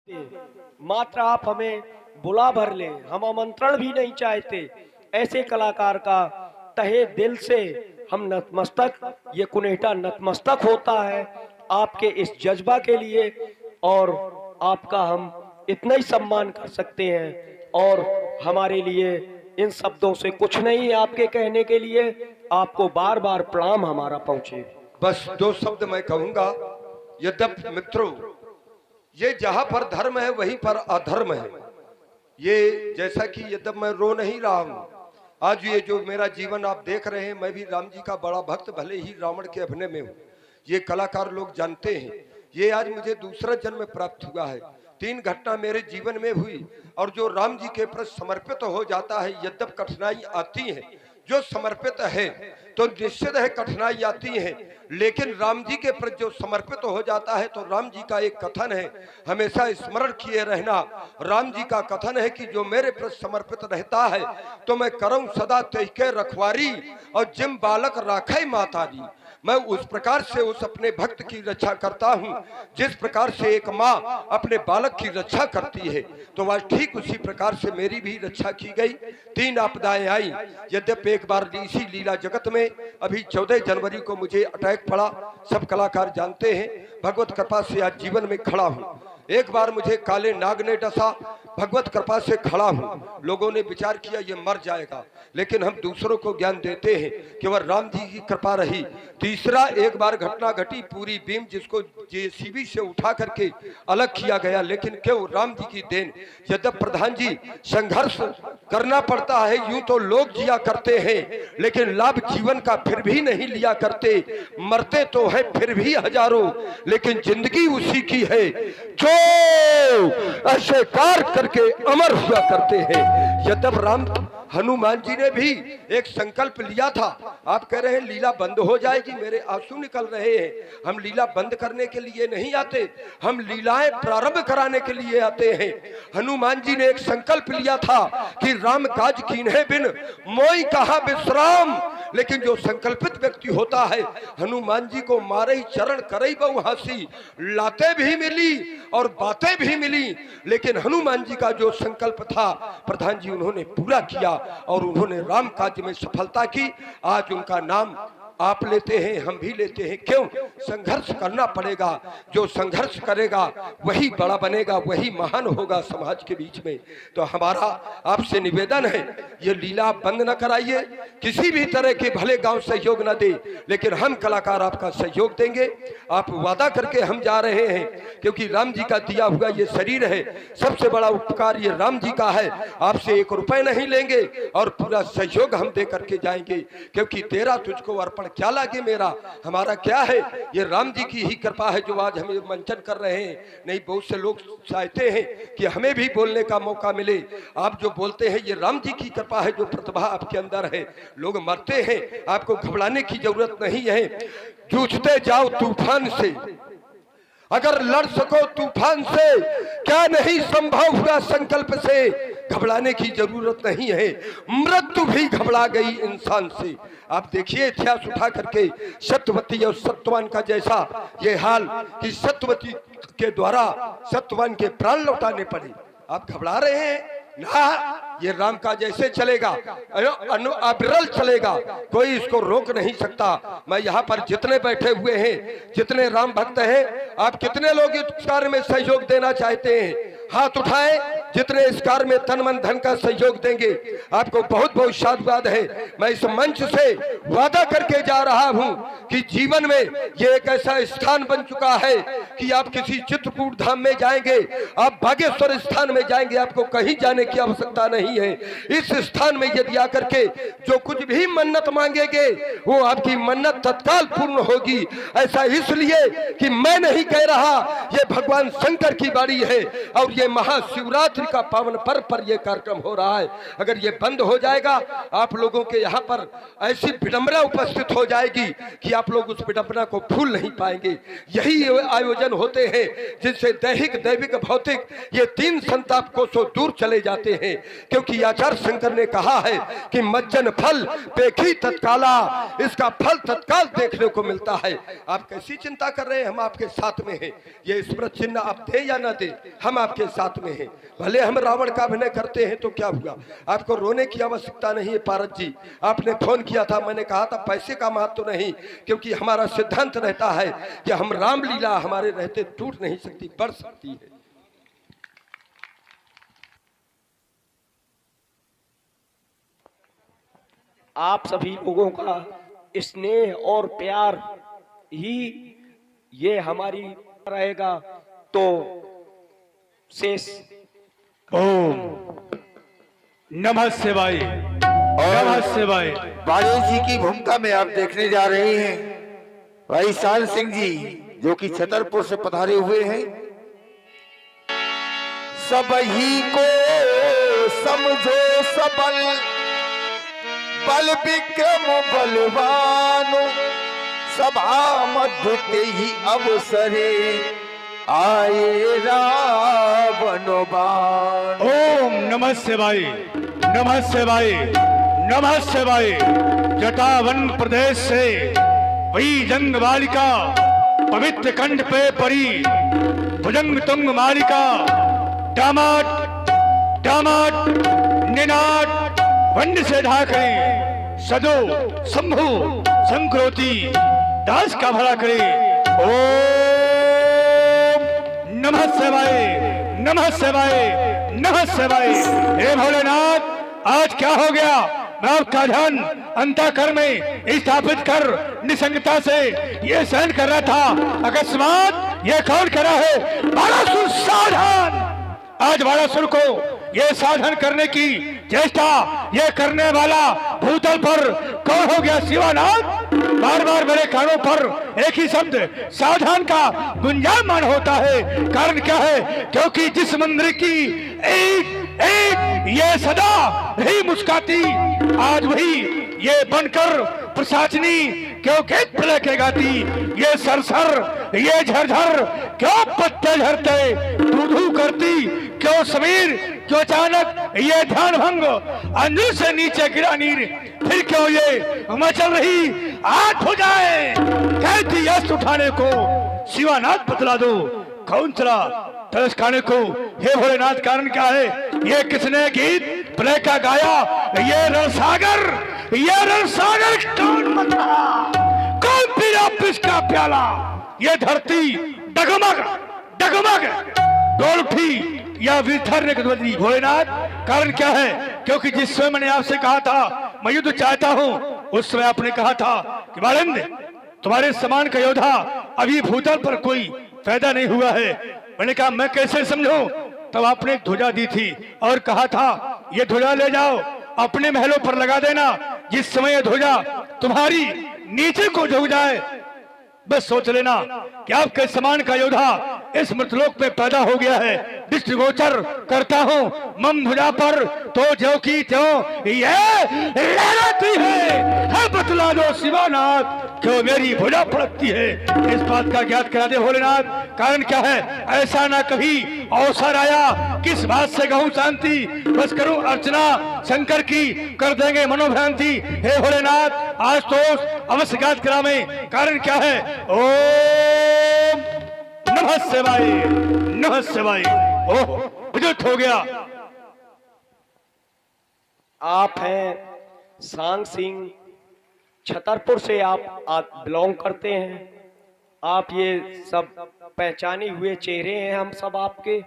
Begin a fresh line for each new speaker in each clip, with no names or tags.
मात्र आप हमें बुला भर ले, हम आमंत्रण भी नहीं चाहते। ऐसे कलाकार का तहे दिल से हम नतमस्तक, ये कुनेटा नतमस्तक होता है आपके इस जज्बा के लिए, और आपका हम इतना ही सम्मान कर सकते हैं। और हमारे लिए इन शब्दों से कुछ नहीं है आपके कहने के लिए, आपको बार बार प्रणाम हमारा पहुंचे।
बस दो शब्द मैं कहूंगा। यद्यप मित्रों, ये जहां पर धर्म है वहीं पर अधर्म है। ये जैसा कि यद्यप मैं रो नहीं रहा हूं, आज ये जो मेरा जीवन आप देख रहे हैं, मैं भी राम जी का बड़ा भक्त, भले ही रावण के अभिनय में हूँ, ये कलाकार लोग जानते हैं। ये आज मुझे दूसरा जन्म प्राप्त हुआ है। 3 घटना मेरे जीवन में हुई, और जो राम जी के प्रति समर्पित हो जाता है, यद्यप कठिनाई आती है, जो समर्पित है तो निश्चित है कठिनाई आती है, लेकिन राम जी के प्रति जो समर्पित हो जाता है, तो राम जी का एक कथन है, हमेशा स्मरण किए रहना। राम जी का कथन है कि जो मेरे प्रति समर्पित रहता है तो मैं करऊं सदा तेके रखवारी, और जिम बालक राखे माता दी। मैं उस प्रकार से उस अपने भक्त की रक्षा करता हूं जिस प्रकार से एक माँ अपने बालक की रक्षा करती है, तो आज ठीक उसी प्रकार से मेरी भी रक्षा की गई। 3 आपदाएं आई। यद्यप एक बार इसी लीला जगत में अभी 14 जनवरी को मुझे अटैक पड़ा, सब कलाकार जानते हैं। भगवत कृपा से आज जीवन में खड़ा हूँ। एक बार मुझे काले नाग ने डसा, भगवत कृपा से खड़ा हूँ। लोगों ने विचार किया ये मर जाएगा, लेकिन हम दूसरों को ज्ञान देते हैं कि वह राम जी की कृपा रही। तीसरा एक बार घटना घटी, पूरी बीम जिसको जेसीबी से उठा करके अलग किया गया, लेकिन क्यों राम जी की देन। यद्यप प्रधान जी संघर्ष करना पड़ता है, यूं तो लोग जिया करते हैं, लेकिन लाभ जीवन का फिर भी नहीं लिया करते। मरते तो है फिर भी हजारों, लेकिन जिंदगी उसी की है जो ऐसे कार्य करके अमर हुआ करते हैं। यद्यप राम हनुमान जी ने भी एक संकल्प लिया था। आप कह रहे हैं लीला बंद हो जाएगी, मेरे आंसू निकल रहे हैं। हम लीला बंद करने के लिए नहीं आते, हम लीलाएं प्रारंभ कराने के लिए आते हैं। हनुमान जी ने एक संकल्प लिया था कि राम काज कीन्हे बिन मोई कहा विश्राम, लेकिन जो संकल्पित व्यक्ति होता है, हनुमान जी को मारे ही चरण करे बहु हासी, लाते भी मिली और बातें भी मिली, लेकिन हनुमान जी का जो संकल्प था प्रधान जी उन्होंने पूरा किया, और उन्होंने राम काज में सफलता की। आज उनका नाम आप लेते हैं, हम भी लेते हैं। क्यों? संघर्ष करना पड़ेगा। जो संघर्ष करेगा वही बड़ा बनेगा, वही महान होगा समाज के बीच में। तो हमारा आपसे निवेदन है, ये लीला बंद न कराइए, किसी भी तरह के भले गांव सहयोग न दे, लेकिन हम कलाकार आपका सहयोग देंगे। आप वादा करके हम जा रहे हैं, क्योंकि राम जी का दिया हुआ ये शरीर है, सबसे बड़ा उपकार ये राम जी का है। आपसे 1 रुपए नहीं लेंगे, और पूरा सहयोग हम दे करके जाएंगे, क्योंकि तेरा तुझको अर्पण क्या लागे मेरा, हमारा क्या है। ये राम जी की ही कृपा है जो आज हमें मंचन कर रहे हैं। नहीं, बहुत से लोग चाहते हैं कि हमें भी बोलने का मौका मिले। आप जो बोलते हैं ये राम जी की कृपा है, जो प्रतिभा आपके अंदर है। लोग मरते हैं, आपको घबराने की जरूरत नहीं है। जूझते जाओ तूफान से, अगर लड़ सको तूफान से, क्या नहीं संभव हुआ संकल्प से। घबराने की जरूरत नहीं है, मृत्यु भी घबरा गई इंसान से। आप देखिए इतिहास उठा करके, सत्यवती और सत्यवान का जैसा ये हाल कि सत्यवती के द्वारा सत्यवान के प्राण लौटाने पड़े। आप घबरा रहे हैं ना, ये राम का जैसे चलेगा, अविरल चलेगा, कोई इसको रोक नहीं सकता। मैं यहाँ पर जितने बैठे हुए हैं, जितने राम भक्त हैं, आप कितने लोग इस कार्य में सहयोग देना चाहते हैं? हाथ उठाएं, जितने इस कार्य में तन मन धन का सहयोग देंगे। आपको बहुत बहुत साधुवाद है। मैं इस मंच से वादा करके जा रहा हूं कि जीवन में ये एक ऐसा स्थान बन चुका है कि आप किसी चित्रकूट धाम में जाएंगे, आप बागेश्वर स्थान में जाएंगे, आपको कहीं जाने की आवश्यकता नहीं है। इस स्थान में यदि आकर के जो कुछ भी मन्नत मांगेंगे, वो आपकी मन्नत तत्काल पूर्ण होगी। ऐसा इसलिए कि मैं नहीं कह रहा, ये भगवान शंकर की बाणी है, और ये महाशिवरात्रि नवरात्रि का पावन पर्व पर यह कार्यक्रम हो रहा है। अगर ये बंद हो जाएगा, आप लोगों के यहाँ पर ऐसी विडंबना उपस्थित हो जाएगी कि आप लोग उस विडंबना को भूल नहीं पाएंगे। यही आयोजन होते हैं जिनसे दैहिक, दैविक, भौतिक ये तीन संताप कोसों दूर चले जाते हैं। क्योंकि आचार्य शंकर ने कहा है कि मज्जन फल देखी तत्काला, इसका फल तत्काल देखने को मिलता है। आप कैसी चिंता कर रहे हैं, हम आपके साथ में हैं। ये स्मृति चिन्ह आप दे या ना दे, हम आपके साथ में हैं। भले हम रावण का अभिनय करते हैं तो क्या हुआ, आपको रोने की आवश्यकता नहीं है। पारस जी, आपने फोन किया था, मैंने कहा था पैसे का महत्व नहीं, क्योंकि हमारा सिद्धांत रहता है कि हम रामलीला हमारे रहते टूट नहीं सकती, बढ़ सकती है।
आप सभी लोगों का स्नेह और प्यार ही ये हमारी रहेगा। तो शेष
ओम नमः शिवाय, नमः शिवाय।
बाले जी की भूमिका में आप देखने जा रहे हैं भाई शान सिंह जी, जो कि छतरपुर से पधारे हुए हैं। सब ही को समझो सबल, बल विक्रम बलवान, सभा मध्य ते ही अवसरे आए रावण बाण।
ओम नमः शिवाय, नमः शिवाय, नमः शिवाय। जटावन प्रदेश से वही जंग बालिका पवित्र कंठ पे पड़ी भुजंग तुंग मालिका, दामाद दामाद निनाद वंड से ढाके सदो शंभु संक्रोति दास का भला करे। ओम नमः शिवाय, नमः शिवाय, नमः शिवाय। हे भोलेनाथ, आज क्या हो गया? मैं आपका ध्यान अंतःकरण में स्थापित कर निसंगता से ये सहन कर रहा था। अकस्मात ये कौन करा है? बालासुर सावधान! आज बालासुर को ये साधन करने की चेष्टा ये करने वाला भूतल पर कौन हो गया? शिवानाथ! बार बार मेरे कानों पर एक ही शब्द सावधान का गुंजायमान होता है। कारण क्या है? क्योंकि जिस मंदिर की एक एक ये सदा रही मुस्काती, आज वही ये बनकर प्रशासनी क्यों खेत प्रलय के गाती। ये सरसर ये झरझर क्यों पत्ते झरते, धू करती क्यों समीर, क्यों अचानक ये ध्यान भंग, अंजूर से नीचे गिरा नीर, फिर क्यों ये मचल रही आठ हो जाए कहती यश उठाने को। शिवानाथ बतला दो, कौन चला तरस खाने को? हे भोलेनाथ, कारण क्या है? ये किसने गीत प्रलय का गाया? ये रणसागर कौन बता, कौन पीरा पिसका प्याला? ये धरती डगमग डगमग डोल उठी या विधर बदली। भोलेनाथ, कारण क्या है? क्योंकि जिस समय मैंने आपसे कहा था मैं युद्ध चाहता हूं, उस समय आपने कहा था कि बालंद, तुम्हारे समान का योद्धा अभी भूतल पर कोई पैदा नहीं हुआ है। मैंने कहा मैं कैसे समझूं? तब आपने एक ध्वजा दी थी और कहा था ये ध्वजा ले जाओ अपने महलों पर लगा देना। जिस समय ये ध्वजा तुम्हारी नीचे को झुक जाए, बस सोच लेना कि आपके समान का योद्धा इस मृतलोक में पैदा हो गया है। दृष्टिगोचर करता हूँ मम ध्वजा पर, तो जो की त्यों ये लहराती है बतला दो शिवानाथ, क्यों मेरी भुजा फड़कती है? इस बात का ज्ञात करा दे भोलेनाथ। कारण क्या है? ऐसा ना कभी अवसर आया, किस बात से कहूँ शांति, बस करूँ अर्चना शंकर की, कर देंगे मनोभ्रांति। हे भोलेनाथ, आज तो अवश्य ज्ञात करा में। कारण क्या है? ओम नमः शिवाय, नमः शिवाय। ओह, विद्युत हो गया।
आप हैं सांग सिंह, छतरपुर से आप बिलोंग करते हैं। आप ये सब पहचाने हुए चेहरे हैं हम सब आपके,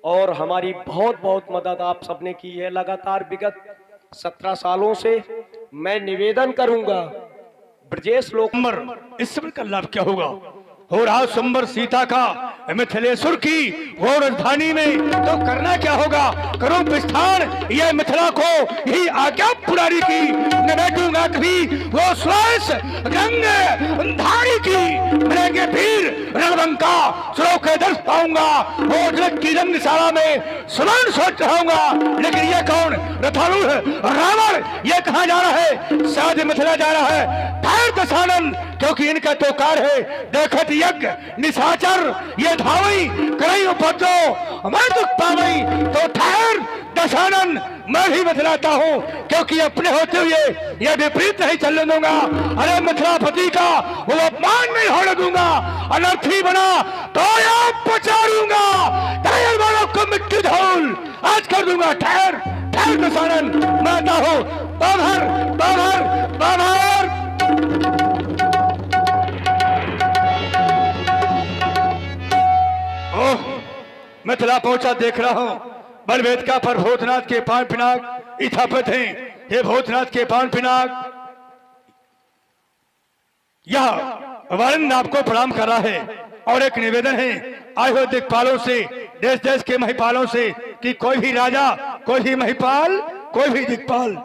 और हमारी बहुत बहुत मदद आप सबने की है लगातार विगत 17 सालों से। मैं निवेदन करूंगा ब्रजेश लोक
इस समय का लाभ क्या होगा? हो रहा संबर सीता का मिथिलेश्वर की वो राजधानी में, तो करना क्या होगा? करो विस्थान ये मिथिला को, यही आज्ञा पुरारी की। न बैठूंगा कभी वो श्वास गंगे धारी की, मिलेंगे फिर रणबंका सुरों के दर्श पाऊंगा। वो जगत की रंगशाला में सुमन सोच रहा लेकिन ये कौन? रथारूढ़ रावण ये कहाँ जा रहा है? शायद मिथिला जा रहा है। ठहर दशानन, क्योंकि इनका तो कार है। देखत यज्ञ निशाचर ये धावई करई उपद्रव मैं दुख पावई। तो ठहर दशानन, मैं भी मिथिलाता हूँ, क्योंकि अपने होते हुए यह विपरीत नहीं चलने दूंगा। अरे मिथिलापति का वो अपमान नहीं होने दूंगा। अनर्थी बना तो आप पचारूंगा, टायर वालों को मिट्टी धूल आज कर दूंगा। ठहर ठहर दशानन, मैं आता हूँ। बाबर बाबर बाबर। ओह, मिथिला पहुंचा देख रहा हूँ। बलवेदिका पर भूतनाथ के पान पिनाक स्थापित हैं। हे भूतनाथ के पान पिनाक, यह वरुण आपको प्रणाम कर रहा है और एक निवेदन है आए हुए दिक्पालों से, देश देश के महिपालों से, कि कोई भी राजा, कोई भी महिपाल, कोई भी दिक्पाल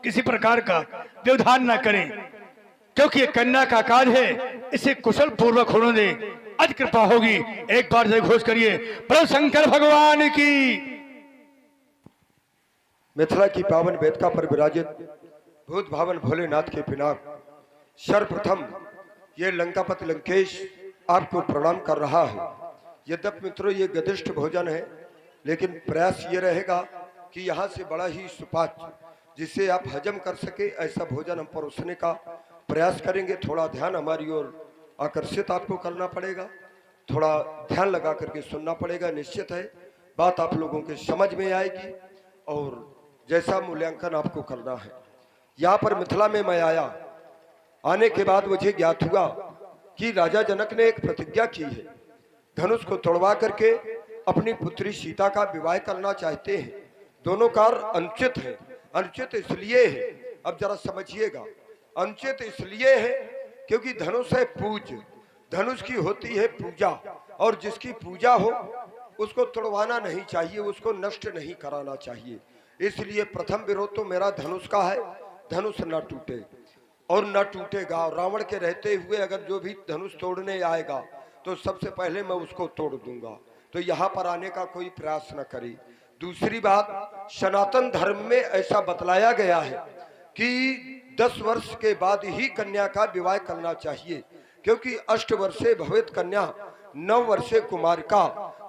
किसी प्रकार का व्यवधान न करें, क्योंकि ये कन्या का काज है। इसे कुशल पूर्वक होने दे, अति कृपा होगी। एक बार जय घोष करिए, प्रभु शंकर भगवान की।
मिथिला की पावन वेदिका पर विराजित भूत भावन भोलेनाथ के पिनाक, सर्वप्रथम ये लंकापति लंकेश आपको प्रणाम कर रहा है। यद्यपि मित्रों ये गदिष्ट भोजन है, लेकिन प्रयास ये रहेगा कि यहाँ से बड़ा ही सुपाच्य जिसे आप हजम कर सके ऐसा भोजन हम परोसने का प्रयास करेंगे। थोड़ा ध्यान हमारी ओर आकर्षित आपको करना पड़ेगा, थोड़ा ध्यान लगा करके सुनना पड़ेगा। निश्चित है बात आप लोगों के समझ में आएगी और जैसा मूल्यांकन आपको करना है। यहाँ पर मिथिला में मैं आया, आने के बाद मुझे ज्ञात हुआ कि राजा जनक ने एक प्रतिज्ञा की है। धनुष को तोड़वा करके अपनी पुत्री सीता का विवाह करना चाहते हैं। दोनों कार्य अनुचित है। अनुचित इसलिए है, अब जरा समझिएगा, अनुचित इसलिए है क्योंकि धनुष है पूज्य, धनुष की होती है पूजा, और जिसकी पूजा हो उसको तोड़वाना नहीं चाहिए, उसको नष्ट नहीं कराना चाहिए। इसलिए प्रथम विरोध तो मेरा धनुष का है, धनुष न टूटे और न टूटेगा। रावण के रहते हुए अगर जो भी धनुष तोड़ने आएगा तो सबसे पहले मैं उसको तोड़ दूंगा। तो यहाँ पर आने का कोई प्रयास न करे। दूसरी बात, सनातन धर्म में ऐसा बतलाया गया है कि 10 वर्ष के बाद ही कन्या का विवाह करना चाहिए, क्योंकि 8 वर्षे भवेत कन्या 9 वर्षे कुमारिका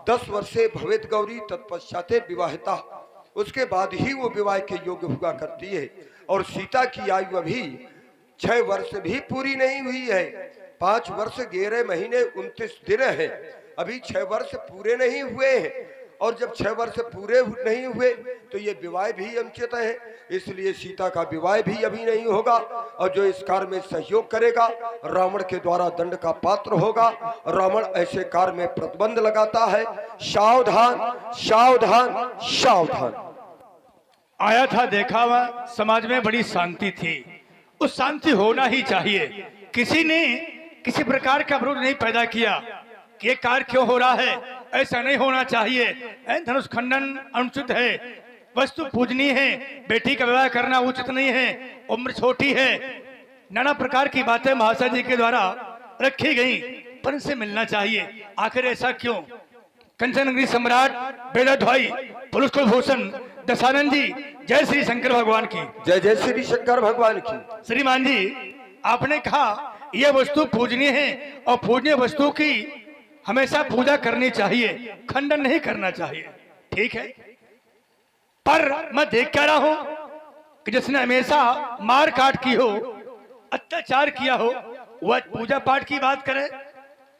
10 वर्षे भवेत गौरी तत्पश्चाते विवाहिता, उसके बाद ही वो विवाह के योग्य हुआ करती है। और सीता की आयु अभी 6 वर्ष भी पूरी नहीं हुई है, 5 वर्ष 11 महीने 29 दिन है, अभी 6 वर्ष पूरे नहीं हुए हैं। और जब 6 वर्ष पूरे नहीं हुए तो ये विवाह भी अनुचित है, इसलिए सीता का विवाह भी अभी नहीं होगा। और जो इस कार्य में सहयोग करेगा रावण के द्वारा दंड का पात्र होगा। रावण ऐसे कार्य में प्रतिबंध लगाता है। सावधान सावधान सावधान।
आया था, देखा हुआ, समाज में बड़ी शांति थी, उस शांति होना ही चाहिए। किसी ने किसी प्रकार का विरोध नहीं पैदा किया कि ये कार्य क्यों हो रहा है, ऐसा नहीं होना चाहिए। धनुष खंडन अनुचित है, वस्तु पूजनीय है, बेटी का विवाह करना उचित नहीं है, उम्र छोटी है, नाना प्रकार की बातें महाशय जी के द्वारा रखी गई, पर इनसे मिलना चाहिए। आखिर ऐसा क्यों? कंचन नगरी सम्राट बेदत भाई पुरुष कुलभूषण दशानन जी, जय श्री शंकर भगवान की।
जय जय श्री शंकर भगवान की।
श्रीमान जी, आपने कहा यह वस्तु पूजनीय है और पूजनीय वस्तु की हमेशा पूजा करनी चाहिए, खंडन नहीं करना चाहिए, ठीक है। पर मैं देख क्या रहा हूं कि जिसने हमेशा मार काट की हो, अत्याचार किया हो, वह पूजा पाठ की बात करे,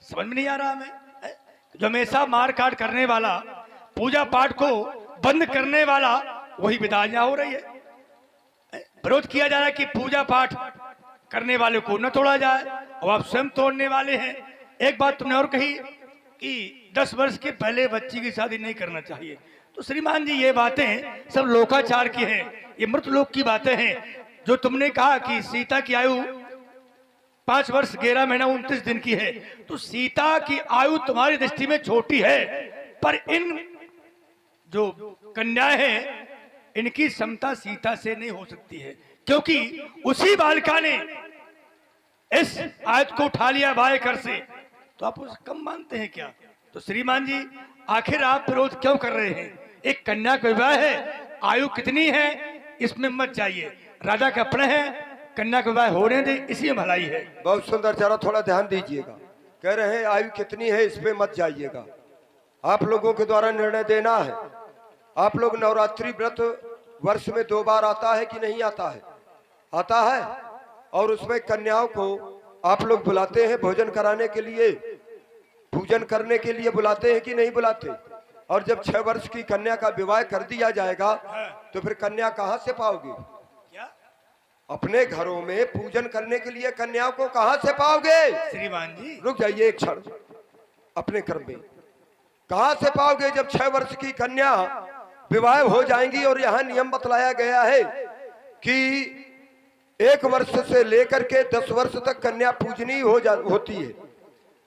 समझ में नहीं आ रहा हमें। जो हमेशा मार काट करने वाला, पूजा पाठ को बंद करने वाला, वही विदाइयां हो रही है। विरोध किया जा रहा है कि पूजा पाठ करने वाले को न तोड़ा जाए, और आप स्वयं तोड़ने वाले हैं। एक बात तुमने और कही कि 10 वर्ष के पहले बच्ची की शादी नहीं करना चाहिए। तो श्रीमान जी, ये बातें सब लोकाचार की हैं, ये मृत लोक की बातें हैं। जो तुमने कहा कि सीता की आयु 5 वर्ष 11 महीना 29 दिन की है, तो सीता की आयु तुम्हारी दृष्टि में छोटी है, पर इन जो कन्याएं हैं इनकी समता सीता से नहीं हो सकती है, क्योंकि उसी बालिका ने इस आयत को उठा लिया बाएं कर से, तो आप उसे कम मानते हैं क्या? तो श्रीमान जी, आखिर आप विरोध क्यों कर रहे हैं? एक कन्या का विवाह है, आयु कितनी है इसमें मत जाइए। राजा के अपने हैं, कन्या का विवाह होने दे, इसी में भलाई है।
बहुत सुंदर, जरा थोड़ा ध्यान दीजिएगा। कह रहे हैं आयु कितनी है इसमें मत जाइएगा, आप लोगों के द्वारा निर्णय देना है। आप लोग नवरात्रि व्रत वर्ष में 2 बार आता है कि नहीं आता है? आता है। और उसमें कन्याओं को आप लोग बुलाते हैं भोजन कराने के लिए, पूजन करने के लिए बुलाते हैं कि नहीं बुलाते? और जब 6 वर्ष की कन्या का विवाह कर दिया जाएगा तो फिर कन्या कहाँ से पाओगे?
क्या
अपने घरों में पूजन करने के लिए कन्याओं को कहाँ से पाओगे?
श्रीमान जी
रुक जाइए एक क्षण, अपने क्रम में कहाँ से पाओगे जब 6 वर्ष की कन्या विवाह हो जाएंगी? और यहाँ नियम बतलाया गया है कि 1 वर्ष से लेकर के 10 वर्ष तक कन्या पूजनीय होती है।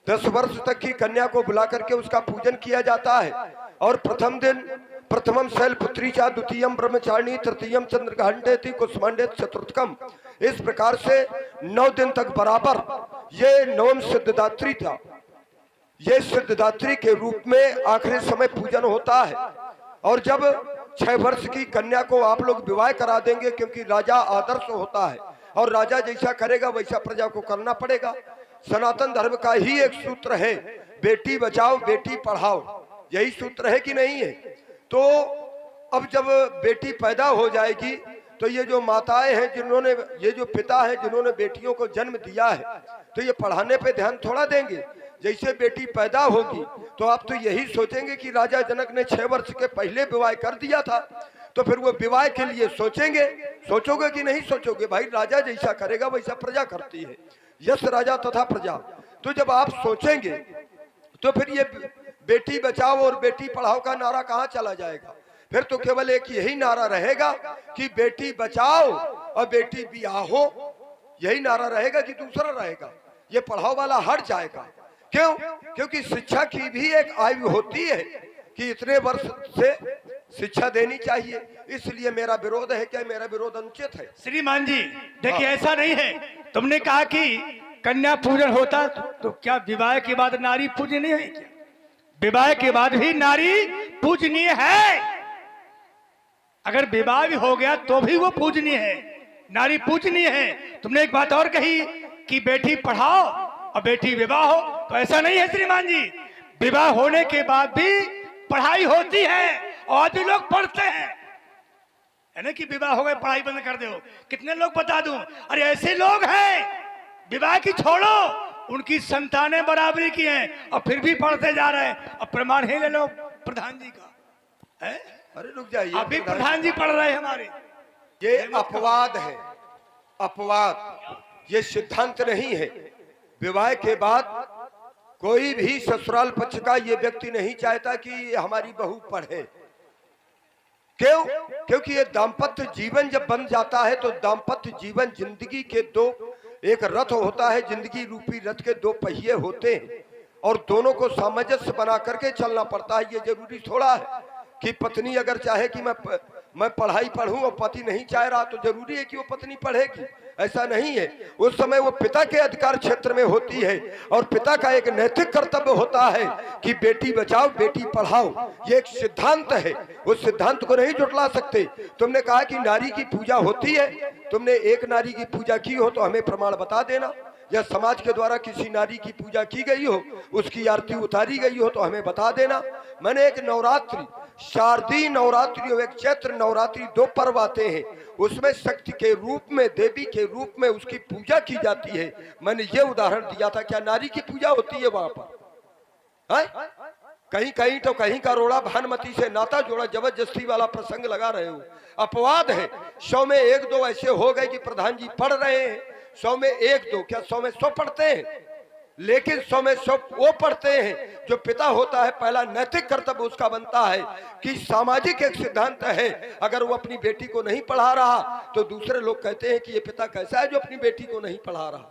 10 वर्ष तक की कन्या को बुला करके उसका पूजन किया जाता है। और प्रथम दिन प्रथमम शैलपुत्री चा, द्वितीयम ब्रह्मचारिणी, तृतीयम चंद्रघंटेति, कुसुमांडेत चतुर्थकम, इस प्रकार से 9 दिन तक बराबर ये नवम सिद्धदात्री था। ये सिद्धदात्री के रूप में आखिरी समय पूजन होता है। और जब 6 वर्ष की कन्या को आप लोग विवाह करा देंगे, क्योंकि राजा आदर्श होता है और राजा जैसा करेगा वैसा प्रजा को करना पड़ेगा। सनातन धर्म का ही एक सूत्र है, बेटी बचाओ बेटी पढ़ाओ, यही सूत्र है कि नहीं है? तो अब जब बेटी पैदा हो जाएगी तो ये जो माताएं हैं जिन्होंने, ये जो पिता हैं जिन्होंने बेटियों को जन्म दिया है, तो ये पढ़ाने पे ध्यान थोड़ा देंगे। जैसे बेटी पैदा होगी तो आप तो यही सोचेंगे कि राजा जनक ने 6 वर्ष के पहले विवाह कर दिया था, तो फिर वो विवाह के लिए सोचेंगे। सोचोगे कि नहीं सोचोगे? भाई राजा जैसा करेगा वैसा प्रजा करती है, यश राजा तथा प्रजा। तो जब आप सोचेंगे तो फिर ये बेटी बचाओ और बेटी पढ़ाओ का नारा कहाँ चला जाएगा? फिर तो केवल एक यही नारा रहेगा कि बेटी बचाओ और बेटी बियाहो, यही नारा रहेगा कि दूसरा रहेगा? ये पढ़ाओ वाला हट जाएगा। क्यों? क्योंकि शिक्षा की भी एक आयु होती है कि इतने वर्ष से शिक्षा देनी चाहिए। इसलिए मेरा विरोध है। क्या मेरा विरोध अनुचित है?
श्रीमान जी देखिए, ऐसा नहीं है। तुमने कहा कि कन्या पूजन होता, तो क्या विवाह के बाद नारी पूजनीय है? क्या विवाह के बाद भी नारी पूजनीय है? अगर विवाह भी हो गया तो भी वो पूजनीय है, नारी पूजनीय है। तुमने एक बात और कही कि बेटी पढ़ाओ और बेटी विवाह हो, तो ऐसा नहीं है श्रीमान जी। विवाह होने के बाद भी पढ़ाई होती है और भी लोग पढ़ते हैं, है ना? कि विवाह हो गए पढ़ाई बंद कर दो। कितने लोग बता दूं, अरे ऐसे लोग हैं विवाह की छोड़ो, उनकी संतानें बराबरी की हैं और फिर भी पढ़ते जा रहे हैं। अब प्रमाण ही ले लो प्रधान जी का है।
अरे रुक जाइए,
अभी प्रधान जी पढ़ रहे हैं हमारे।
ये अपवाद है, अपवाद, ये सिद्धांत नहीं है। विवाह के बाद कोई भी ससुराल पक्ष का ये व्यक्ति नहीं चाहता कि हमारी बहू पढ़े। क्यों? क्योंकि ये दाम्पत्य जीवन जब बन जाता है तो दाम्पत्य जीवन जिंदगी के एक रथ होता है, जिंदगी रूपी रथ के 2 पहिए होते हैं और दोनों को सामंजस्य बना करके चलना पड़ता है। ये जरूरी थोड़ा है कि पत्नी अगर चाहे कि मैं पढ़ाई पढ़ूं और पति नहीं चाह रहा तो जरूरी है कि वो पत्नी पढ़ेगी, ऐसा नहीं है। उस समय वो पिता के अधिकार क्षेत्र में होती है और पिता का एक नैतिक कर्तव्य होता है कि बेटी बचाओ बेटी पढ़ाओ। ये एक सिद्धांत है, उस सिद्धांत को नहीं जुटला सकते। तुमने कहा कि नारी की पूजा होती है, तुमने एक नारी की पूजा की हो तो हमें प्रमाण बता देना, या समाज के द्वारा किसी नारी की पूजा की गई हो, उसकी आरती उतारी गई हो तो हमें बता देना। मैंने एक नवरात्रि, शारदीय नवरात्रि और एक चैत्र नवरात्रि 2 पर्व आते हैं, उसमें शक्ति के रूप में, देवी के रूप में उसकी पूजा की जाती है। मैंने ये उदाहरण दिया था। क्या नारी की पूजा होती है वहां पर? कहीं कहीं तो कहीं का रोड़ा भानुमति से नाता जोड़ा, जबरदस्ती वाला प्रसंग लगा रहे हो, अपवाद है। 100 में 1-2 ऐसे हो गए कि प्रधान जी पढ़ रहे हैं, 100 में 1-2, क्या 100 में 100 पढ़ते हैं? लेकिन 100 में 100 वो पढ़ते हैं जो पिता होता है। पहला नैतिक कर्तव्य उसका बनता है कि सामाजिक एक सिद्धांत है, अगर वो अपनी बेटी को नहीं पढ़ा रहा तो दूसरे लोग कहते हैं कि ये पिता कैसा है जो अपनी बेटी को नहीं पढ़ा रहा।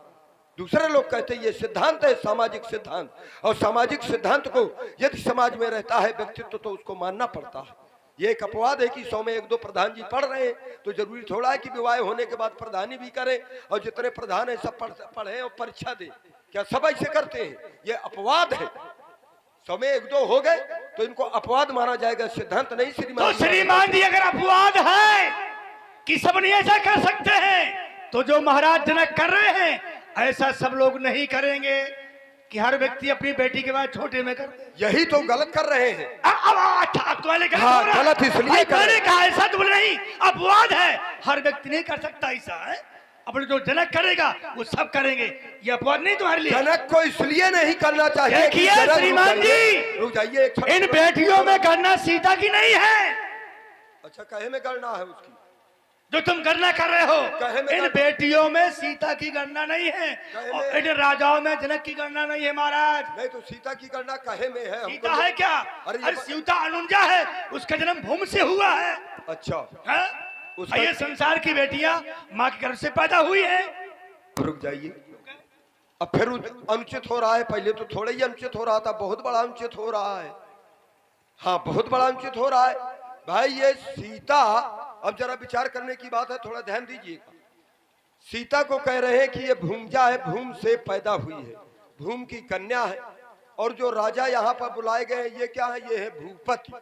दूसरे लोग कहते हैं ये सिद्धांत है, सामाजिक सिद्धांत, और सामाजिक सिद्धांत को यदि समाज में रहता है व्यक्तित्व तो उसको मानना पड़ता है। ये एक अपवाद है कि 100 में 1-2 प्रधान जी पढ़ रहे हैं तो जरूरी थोड़ा है कि विवाह होने के बाद प्रधानी भी करें और जितने प्रधान है सब पढ़े और परीक्षा दे। क्या सब ऐसे करते हैं? ये अपवाद है। 100 में 1-2 हो गए तो इनको अपवाद माना जाएगा, सिद्धांत नहीं श्रीमान।
तो श्रीमान जी अगर अपवाद है कि सब नहीं ऐसा कर सकते हैं, तो जो महाराज जनक कर रहे हैं ऐसा सब लोग नहीं करेंगे कि हर व्यक्ति अपनी बेटी के बाद छोटे में कर दे।
यही तो गलत कर रहे हैं।
अब तुम्हारे
हाँ, गलत इसलिए कर रहे हैं।
कहा ऐसा तो नहीं, अपवाद है, हर व्यक्ति नहीं कर सकता ऐसा है। अपने जो जनक करेगा वो सब करेंगे, ये अपवाद नहीं तुम्हारे लिए।
जनक को इसलिए नहीं करना चाहिए।
देखिए श्रीमान जी,
रुक जाइए एक
इन बेटियों में गणना सीता की नहीं है।
अच्छा, कहे में गणना है उसकी,
जो तुम गणना कर रहे हो,
कहे में
इन बेटियों में सीता की गणना नहीं है, और इन राजाओं में जनक की गणना नहीं है महाराज।
नहीं तो सीता की गणना कहे में है।
सीता है क्या? अरे सीता अनुजा है, उसका जन्म भूमि से हुआ है।
अच्छा,
ये संसार की बेटियां माँ के गर्भ से पैदा हुई है।
रुक जाइए, अब फिर अनुचित हो रहा है। पहले तो थोड़ा ही अनुचित हो रहा था, बहुत बड़ा अनुचित हो रहा है। हाँ, बहुत बड़ा अनुचित हो रहा है भाई। ये सीता, अब जरा विचार करने की बात है, थोड़ा ध्यान दीजिएगा। सीता को कह रहे हैं कि ये भूमजा है, भूम से पैदा हुई है, भूम की कन्या है। और जो राजा यहाँ पर बुलाए गए हैं ये क्या है? ये है भूपति,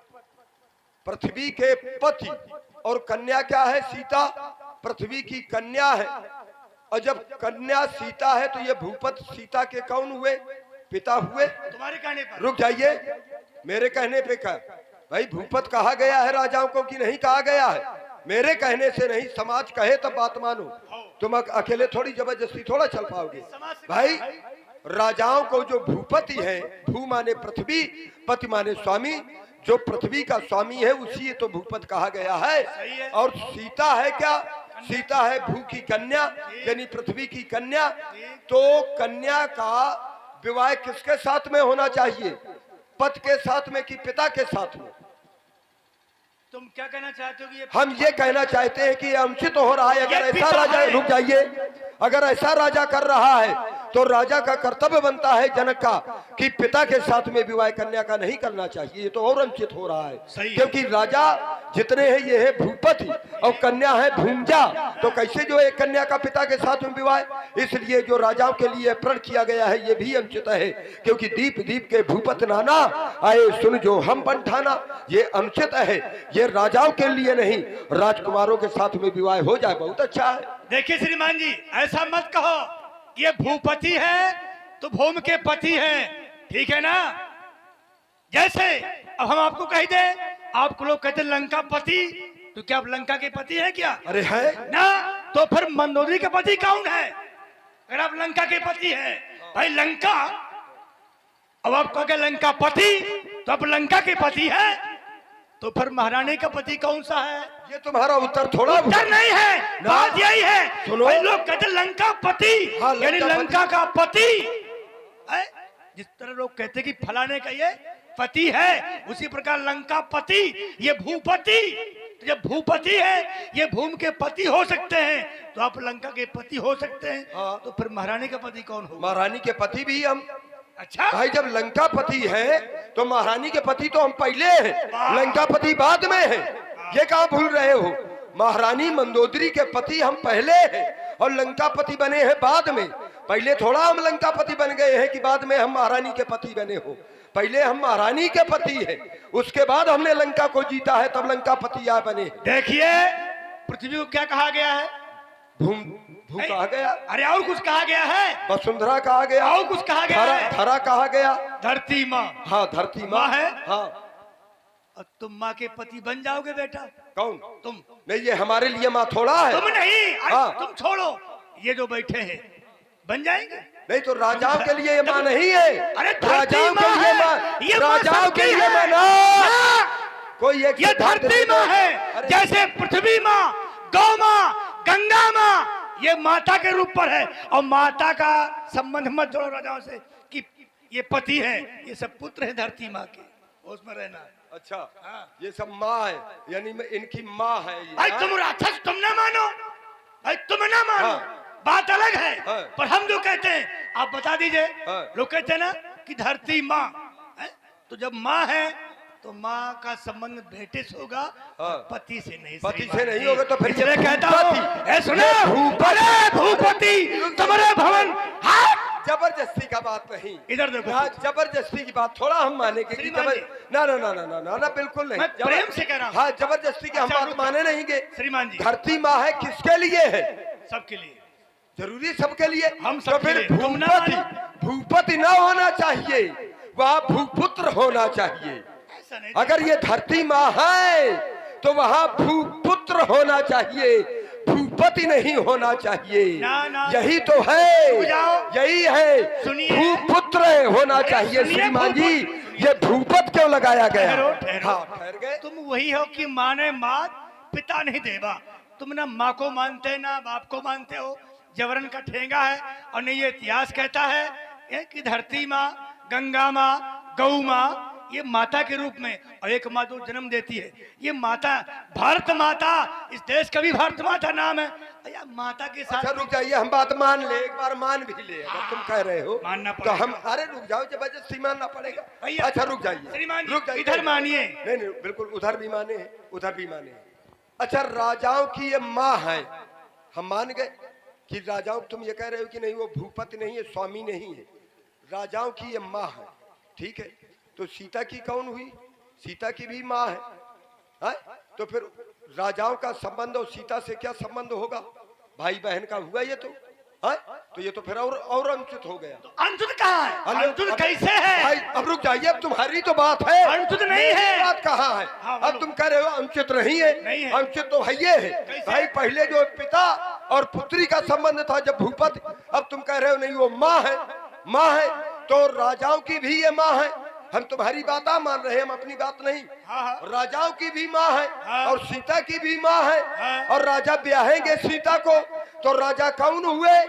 पृथ्वी के पति। और कन्या क्या है? सीता, पृथ्वी की कन्या है। और जब कन्या सीता है तो ये भूपति सीता के कौन हुए? पिता हुए।
तुम्हारे कहने पर।
रुक जाइए, मेरे कहने पे क्या भाई? भूपति कहा गया है राजाओं को कि नहीं कहा गया है? मेरे कहने से नहीं, समाज कहे तब बात मानो। तुम अकेले थोड़ी जबरदस्ती थोड़ा चल पाओगे भाई। राजाओं को जो भूपति है, भू माने पृथ्वी, पति माने स्वामी, जो पृथ्वी का स्वामी है उसी तो भूपति कहा गया है। और सीता है क्या? सीता है भू की कन्या, यानी पृथ्वी की कन्या। तो कन्या का विवाह किसके साथ में होना चाहिए? पति के साथ में कि पिता के साथ में?
तुम क्या कहना चाहते हो कि ये?
हम ये कहना चाहते हैं कि ये अनुचित हो रहा है। अगर ऐसा राजा, रुक जाइए, अगर ऐसा राजा कर रहा है तो राजा का कर्तव्य बनता है जनक का कि पिता के साथ में विवाह कन्या का नहीं करना चाहिए। ये तो और अनुचित हो रहा है, क्योंकि राजा जितने हैं ये है भूपति और कन्या है भूमजा। तो कैसे जो एक कन्या का पिता के साथ में विवाह? इसलिए जो राजाओं के लिए प्रण किया गया है ये भी अनुचित है, क्योंकि दीप दीप के भूपति नाना, आए सुन जो हम बनठाना। ये अनुचित है, ये राजाओं के लिए नहीं, राजकुमारों के साथ में विवाह हो जाए बहुत अच्छा है।
देखिए श्रीमान जी, ऐसा मत कहो ये भूपति है तो भूम के पति है, ठीक है ना? जैसे अब हम आपको कह दें, आपको लोग कहते लंका पति, तो क्या आप लंका के पति हैं क्या?
अरे है
ना, तो फिर मंदोदरी के पति कौन है अगर आप लंका के पति हैं? भाई लंका, अब आप कहोगे लंका पति, तो आप लंका के पति है, तो फिर महारानी का पति कौन सा है?
ये तुम्हारा उत्तर थोड़ा
उत्तर नहीं है, बात यही है।
सुनो,
लोग कहते लंका पति,
हाँ,
यानी लंका का पति है। जिस तरह लोग कहते कि फलाने का ये पति है, उसी प्रकार लंका पति, ये भूपति। जब भूपति है, ये भूम के पति हो सकते हैं, तो आप लंका के पति हो सकते हैं।
हाँ।
तो फिर महारानी का पति कौन होगा?
महारानी के पति भी हम।
अच्छा
भाई, जब लंका पति है तो महारानी के पति तो हम पहले हैं, लंका पति बाद में है। ये कहाँ भूल रहे हो? महारानी मंदोदरी के पति हम पहले हैं और लंका पति बने हैं बाद में। पहले थोड़ा हम लंका पति बन गए हैं कि बाद में हम महारानी के पति बने हो। पहले हम महारानी के पति हैं, उसके बाद हमने लंका को जीता है, तब लंका पति यहाँ बने।
देखिए पृथ्वी को क्या कहा गया है?
भूम कहा गया।
अरे और कुछ कहा गया है?
वसुंधरा कहा गया।
और कुछ कहा गया है?
धरा कहा गया।
धरती माँ।
हाँ, धरती माँ
है।
हाँ।
और तुम माँ के पति बन जाओगे बेटा?
कौन?
तुम
नहीं, ये हमारे लिए माँ थोड़ा है।
तुम नहीं,
हाँ।
तुम छोड़ो, ये जो बैठे हैं बन जाएंगे।
नहीं तो राजाओं के लिए ये माँ नहीं है।
अरे
राजाओं के लिए माँ, राजाओं के लिए माँ ना। कोई एक
ये धरती माँ है, जैसे पृथ्वी माँ, गौ माँ, गंगा माँ, ये माता के रूप पर है। और माता का संबंध मत जोड़ो राजाओं से कि ये पति है, ये सब पुत्र है धरती माँ के, उसमें रहना।
अच्छा
हाँ।
ये सब माँ है, यानी इनकी माँ है ये।
भाई तुम राक्षस, तुम ना मानो भाई, तुम ना मानो।
हाँ।
बात अलग है।
हाँ।
पर हम जो कहते हैं आप बता दीजिए।
हाँ।
लोग कहते हैं ना कि धरती माँ है, तो जब माँ है तो माँ का संबंध बेटे से होगा,
हाँ।
पति से नहीं।
पति से नहीं होगा तो फिर
इसलिए कहता हूँ,
भूपति।
सुनो भूपति, तुम्हारे भवन हाथ
जबरदस्ती का बात नहीं।
इधर देखो।
हाँ, जबरदस्ती की बात थोड़ा हम मानेंगे कि
श्रीमान जी।
ना ना ना ना ना ना ना बिल्कुल नहीं।
मैं प्रेम से कह रहा हूँ।
हाँ, जबरदस्ती की हम
अच्छा,
बात
रुक
माने नहीं गे।
श्रीमान जी।
धरती माँ है किसके लिए है?
सबके लिए।
जरूरी सबके लिए।
हम
तो
सबके
फिर
लिए। तुम ना
भूपति ना होना चाहिए, वहाँ भूपुत्र होना चाहिए।
ऐसा नहीं।
अगर ये धरती माँ है तो वहाँ भूपुत्र होना चाहिए, भूपति नहीं होना चाहिए।
ना, ना।
यही तो है,
रुक जाओ।
यही है,
सुनिए।
भूपुत्र होना
अरे
चाहिए।
सुनिए,
श्रीमान जी, ये भूपत क्यों लगाया गया?
ठहरो, ठहरो।
हाँ, ठहर गए।
तुम वही हो कि माँ ने मात, पिता नहीं देवा। तुम ना माँ को मानते ना बाप को मानते हो। जबरन का ठेंगा है। और नहीं, ये इतिहास कहता है कि धरती माँ, गंगा माँ, गौ माँ, ये माता के रूप में, और एक माँ जो जन्म देती है, ये माता भारत माता। इस देश का भी भारत माता नाम है। या माता के साथ।
अच्छा रुक जाइए, हम बात मान ले, एक बार मान भी ले। अगर तुम कह रहे हो
मानना
तो
पड़ेगा।
हम, अरे रुक जाओ, जबरदस्ती मानना पड़ेगा।
भैया,
अच्छा रुक जाइए,
श्रीमान जी,
रुक जाइए,
इधर मानिए।
नहीं नहीं बिल्कुल, उधर भी माने, उधर भी माने। अच्छा, राजाओं की ये माँ है, हम मान गए कि राजाओं, तुम ये कह रहे हो कि नहीं वो भूपति नहीं है, स्वामी नहीं है, राजाओं की ये माँ है, ठीक है। तो सीता की कौन हुई? सीता की भी माँ है? तो फिर राजाओं का संबंध और सीता से क्या संबंध होगा? भाई बहन का हुआ ये तो है? तो ये तो फिर और अनुचित हो गया।
तो अनुचित कहाँ है?
हेलो,
अनुचित
अब-
कैसे है?
भाई अब रुक जाइए, अब तुम्हारी तो बात है,
अनुचित नहीं है।
मेरी बात कहाँ है?
हाँ,
अब तुम कह रहे हो अनुचित नहीं है,
नहीं है।
अनुचित तो है ये है।
कैसे?
भाई पहले जो पिता और पुत्री का संबंध था जब भूपति, अब तुम कह रहे हो नहीं वो माँ है, माँ है। तो राजाओं की भी ये माँ है। हम तुम्हारी बात मान रहे हैं, हम अपनी बात नहीं।
हाँ, हाँ।
राजाओं की भी माँ है,
हाँ।
और सीता की भी माँ है।
हाँ।
और राजा ब्याहेंगे सीता को, तो राजा कौन हुए?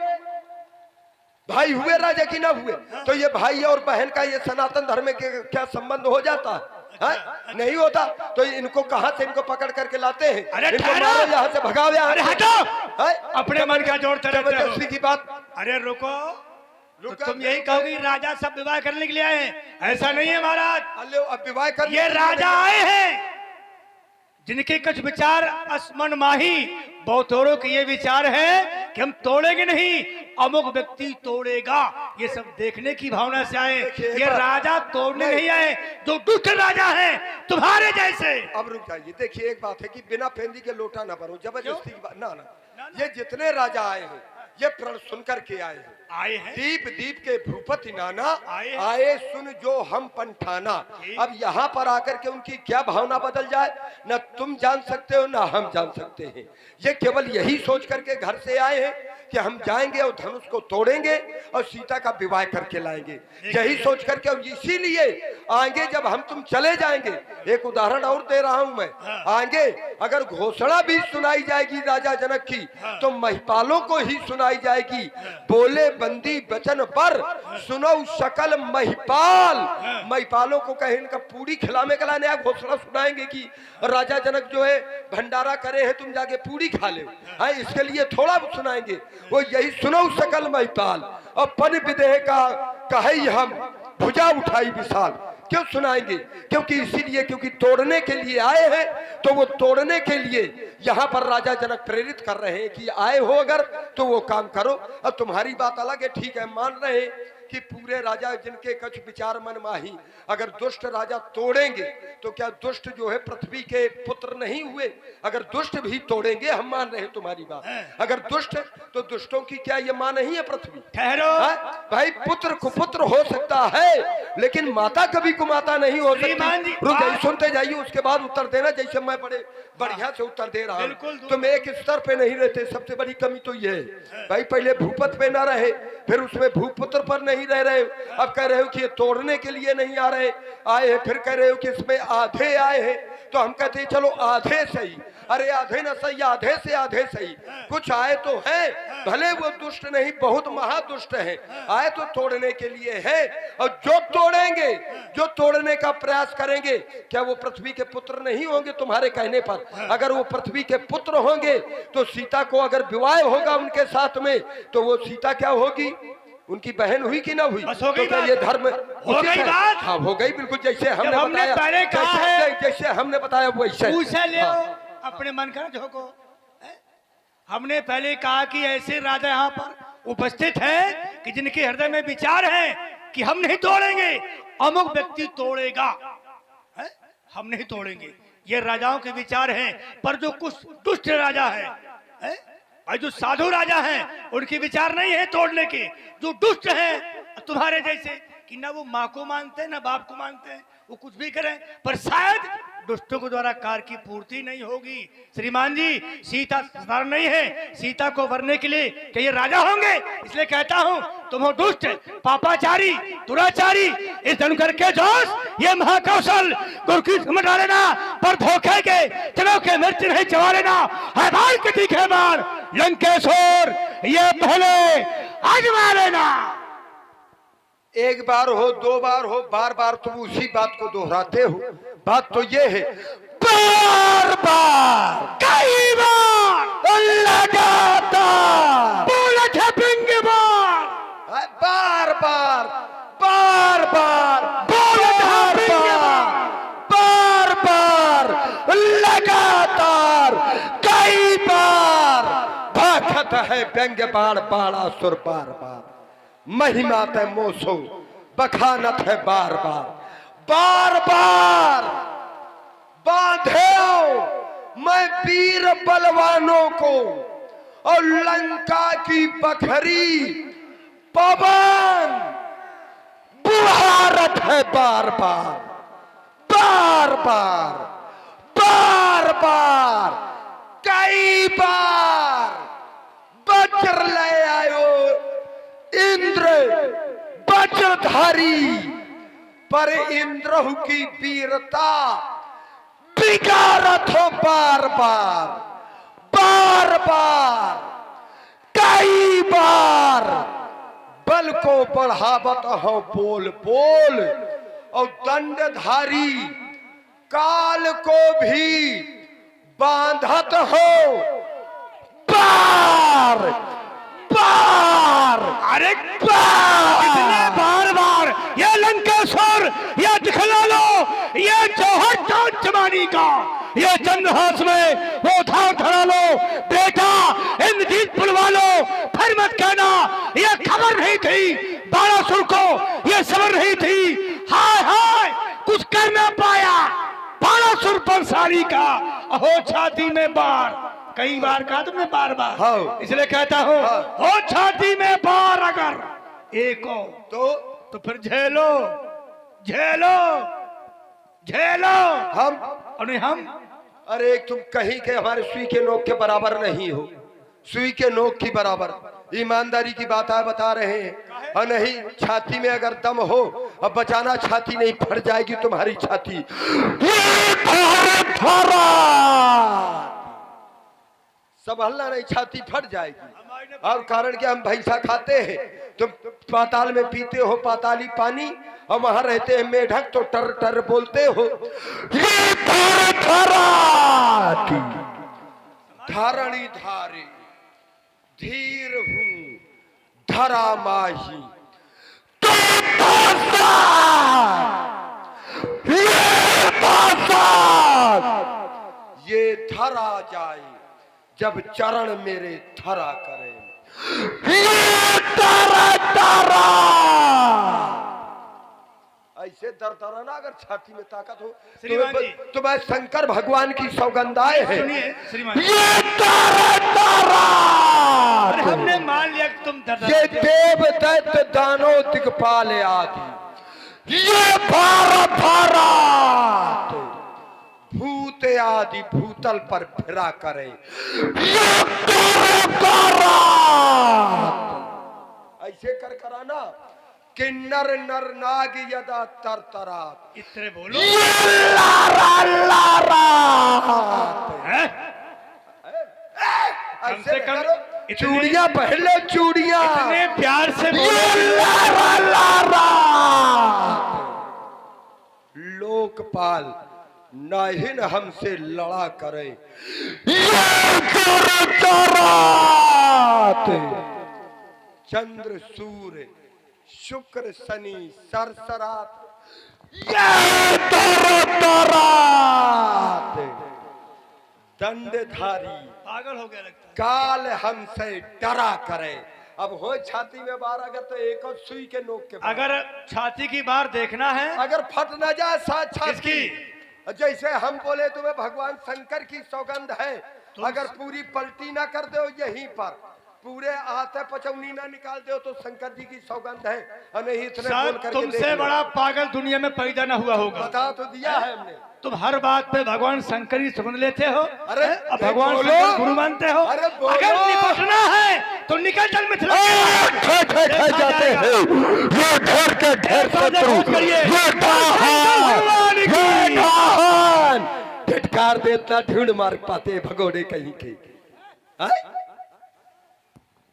भाई हुए राजा की ना हुए? तो ये भाई और बहन का ये सनातन धर्म के क्या संबंध हो जाता है? नहीं होता। तो इनको कहां से इनको पकड़ करके लाते हैं?
अरे
इनको
ठहरो!
मारो, यहाँ से भगाओ, यहाँ
अरे
से।
हटो!
हैं?
अपने मन का जोड़ते रहते हो।
जबरदस्ती की बात।
अरे रुको, तो
रुका-
तुम यही कहोगे राजा सब विवाह करने के लिए आए हैं? ऐसा नहीं है महाराज।
अल्ले, अब विवाह कर,
ये राजा आए हैं जिनके कुछ विचार असमन माही, बहुतोरों के ये विचार है कि हम तोड़ेंगे नहीं, अमुक व्यक्ति तोड़ेगा। ये सब देखने की भावना से आए।
देखिए,
ये राजा तोड़ने नहीं आए, जो दुष्ट राजा है तुम्हारे जैसे।
अब रुक जाइए, देखिए एक बात है कि बिना फेंदी के लोटा ना भरो, जबरदस्ती की बात ना ना। ये जितने राजा आए हैं ये प्रण सुन करके आए हैं।
आए हैं
दीप दीप के भूपति नाना,
आए।
आए सुन जो हम पंठाना। अब यहाँ पर आकर के उनकी क्या भावना बदल जाए, न तुम जान सकते हो ना हम जान सकते हैं। ये केवल यही सोच करके घर से आए हैं कि हम जाएंगे और धनुष को तोड़ेंगे और सीता का विवाह करके लाएंगे, यही सोच करके। और इसीलिए आगे जब हम तुम चले जाएंगे, एक उदाहरण और दे रहा हूं मैं, आगे अगर घोषणा भी सुनाई जाएगी राजा जनक की, तो महिपालों को ही सुनाई जाएगी। बोले बंदी वचन पर सुनो सकल महिपाल। महिपालों को कहे इनका पूरी खिलाने के लाने घोषणा सुनाएंगे कि राजा जनक जो है भंडारा करे है, तुम जाके पूरी खा ले। हाँ, इसके लिए थोड़ा सुनाएंगे, वो यही सुनो सकल महिपाल। और पन विदेह का कहे हम भुजा उठाई विशाल। क्यों सुनाएंगे? क्योंकि इसीलिए, क्योंकि तोड़ने के लिए आए हैं। तो वो तोड़ने के लिए यहाँ पर राजा जनक प्रेरित कर रहे हैं कि आए हो अगर तो वो काम करो। अब तुम्हारी बात अलग है, ठीक है, मान रहे हैं कि पूरे राजा जिनके कुछ विचार मन माही, अगर दुष्ट राजा तोड़ेंगे तो क्या दुष्ट जो है पृथ्वी के पुत्र नहीं हुए? अगर दुष्ट भी तोड़ेंगे, हम मान रहे हैं तुम्हारी बात। अगर दुष्ट, तो दुष्टों की क्या ये मां नहीं है पृथ्वी?
ठहरो।
भाई पुत्र कुपुत्र हो सकता है, लेकिन माता कभी कुमाता नहीं हो
श्रीमान जी,
सकती। रुक जाइए, सुनते जाइए, उसके बाद उत्तर देना। जैसे मैं बड़े बढ़िया से उत्तर दे रहा हूँ, तुम एक स्तर पे नहीं रहते। सबसे बड़ी कमी तो ये है भाई, पहले भूपत पे ना रहे, फिर उसमें भूपुत्र पर नहीं रह रहे हो, अब कह रहे हो कि ये तोड़ने के लिए नहीं आ रहे, आए हैं, फिर कह रहे हो कि इसमें आधे आए हैं। तो हम कहते हैं चलो आधे सही। अरे आधे ना सही, आधे से आधे सही। कुछ आए तो हैं, भले वो दुष्ट नहीं, बहुत महादुष्ट हैं, आए तो तोड़ने के लिए है। और जो तोड़ेंगे, जो तोड़ने का प्रयास करेंगे, क्या वो पृथ्वी के पुत्र नहीं होंगे तुम्हारे कहने पर? अगर वो पृथ्वी के पुत्र होंगे तो सीता को अगर विवाह होगा उनके साथ में, तो वो सीता क्या होगी? उनकी बहन हुई कि ना हुई?
हो गई
तो
बात।
ये धर्म
हो गई बात।
हाँ, हो गई बिल्कुल, जैसे हमने
हमने
बताया,
पहले कहा है।
जैसे हमने बताया वैसे
पूछे ले
हाँ।
अपने मन का झोंको। हैं? हमने पहले कहा कि ऐसे राजा यहाँ पर उपस्थित हैं कि जिनके हृदय में विचार हैं कि हम नहीं तोड़ेंगे, अमुक व्यक्ति तोड़ेगा, है? हम नहीं तोड़ेंगे, ये राजाओं के विचार हैं। पर जो कुछ दुष्ट राजा है, और जो साधु राजा हैं, उनके विचार नहीं है तोड़ने के। जो दुष्ट हैं तुम्हारे जैसे कि ना वो माँ को मानते हैं ना बाप को मानते हैं, वो कुछ भी करें पर शायद दुष्टों के द्वारा कार्य की पूर्ति नहीं होगी। श्रीमान जी, सीता साधारण नहीं है, सीता को वरने के लिए कि ये राजा होंगे, इसलिए कहता हूं तुम हो दुष्ट, पापाचारी, दुराचारी, इस धनकर के जोश ये महाकौशल गुरकी समझ लेना, पर धोखे के चलो के मिर्च नहीं चबा लेना। है बाल के तीखे बार लंकेश्वर ये पहले आजमा लेना।
एक बार हो, दो बार हो, बार बार तुम उसी बात को दोहराते हो। बात तो ये है,
बार बार कई बार लगातार बोला था पिंग बार
बार बार बार बार
बोला था पिंग
बार बार लगातार कई बार भाखत है व्यंग्य बाण बाणासुर बार बार, महिमा ते मोसो बखानत है बार बार। बार बार बांधे मैं वीर बलवानों को और लंका की बखरी पवन बुहारत है बार बार, बार बार बार बार कई बार वज्र ले आयो इंद्र वज्रधारी, पर इंद्र की वीरता बिगाड़त हो बार बार, बार बार कई बार बल को बढ़ावत हो बोल बोल, और दंडधारी काल को भी बांधत हो बार बार।
अरे कितने बार बार ये लंकेश्वर, ये दिखला लो, ये जौहर चांद जमानी का, ये चंद्रहास में वो धाम धरा लो, बेटा इंद्रजीत बुलवा लो, फिर मत कहना ये खबर नहीं थी बाणासुर को, ये सबर नहीं थी। हाय हाय कुछ कर ना पाया बाणासुर बंसारी का, अहो छाती में बार, कई बार कहा तुमने बार बार,
हाँ।
इसलिए कहता हूँ हो छाती में बार अगर एक हो तो फिर झेलो झेलो झेलो।
हम
और नहीं हम,
अरे तुम कहीं के हमारे सुई के नोक के बराबर नहीं हो, सुई के नोक की बराबर। ईमानदारी की बात है बता रहे हैं, और नहीं छाती में अगर दम हो, अब बचाना छाती नहीं फट जाएगी तुम्हारी छाती। संभलना नहीं, छाती फट जाएगी। और कारण क्या, हम भैंसा खाते हैं, तुम पाताल में पीते हो पाताली पानी, और वहां रहते हैं मेढक तो टर टर बोलते हो। धारणी धारे धीर हूं धरा माही, ये धरा जाए जब चरण मेरे धरा करें। ऐसे दरदराना अगर छाती में ताकत हो
श्रीमान जी,
तो मैं शंकर भगवान की सौगंधाएं हैं।
सुनिए श्रीमान,
ये
हमने मान लिया कि तुम
ये देव दैत्य दानो दिक्पाल आदि, ये भारत भारत भूत आदि भूतल पर फिरा करे। ऐसे कर कराना कि नर नर नाग यदा तरतरा,
इतने बोलो हैं? कम से कम
चूड़ियां पहन लो, चूड़ियां
इतने प्यार से बोलो।
लोकपाल नाहिन हमसे लड़ा करे। चंद्र सूर्य शुक्र शनि सरसरात दंडधारी
पागल हो गया लगता है।
काल हमसे डरा करे, अब हो छाती में बार अगर तो एक और सुई के नोक के बार।
अगर छाती की बार देखना है,
अगर फट न जाए साथ छाती,
किसकी?
जैसे हम बोले तुम्हें भगवान शंकर की सौगंध है, अगर पूरी पलटी ना कर दो यहीं पर, पूरे आते पचौनी ना निकाल दो तो शंकर जी की सौगंध है। और नहीं इतने बोल करके
तुमसे बड़ा पागल दुनिया में पैदा न हुआ होगा।
बता तो दिया है हमने।
तुम हर बात पे भगवान शंकर की सुन लेते हो।
अरे
अब भगवान शंकर गुरु मानते हो।
अरे बोलो।
अगर निपटना है तो निकल चल मिथिला
जाते हैं ये ढेर के ढेर शत्रु, ये ढाहान
धिटकार देता ढूंढ मार पाते भगोड़े कहीं के।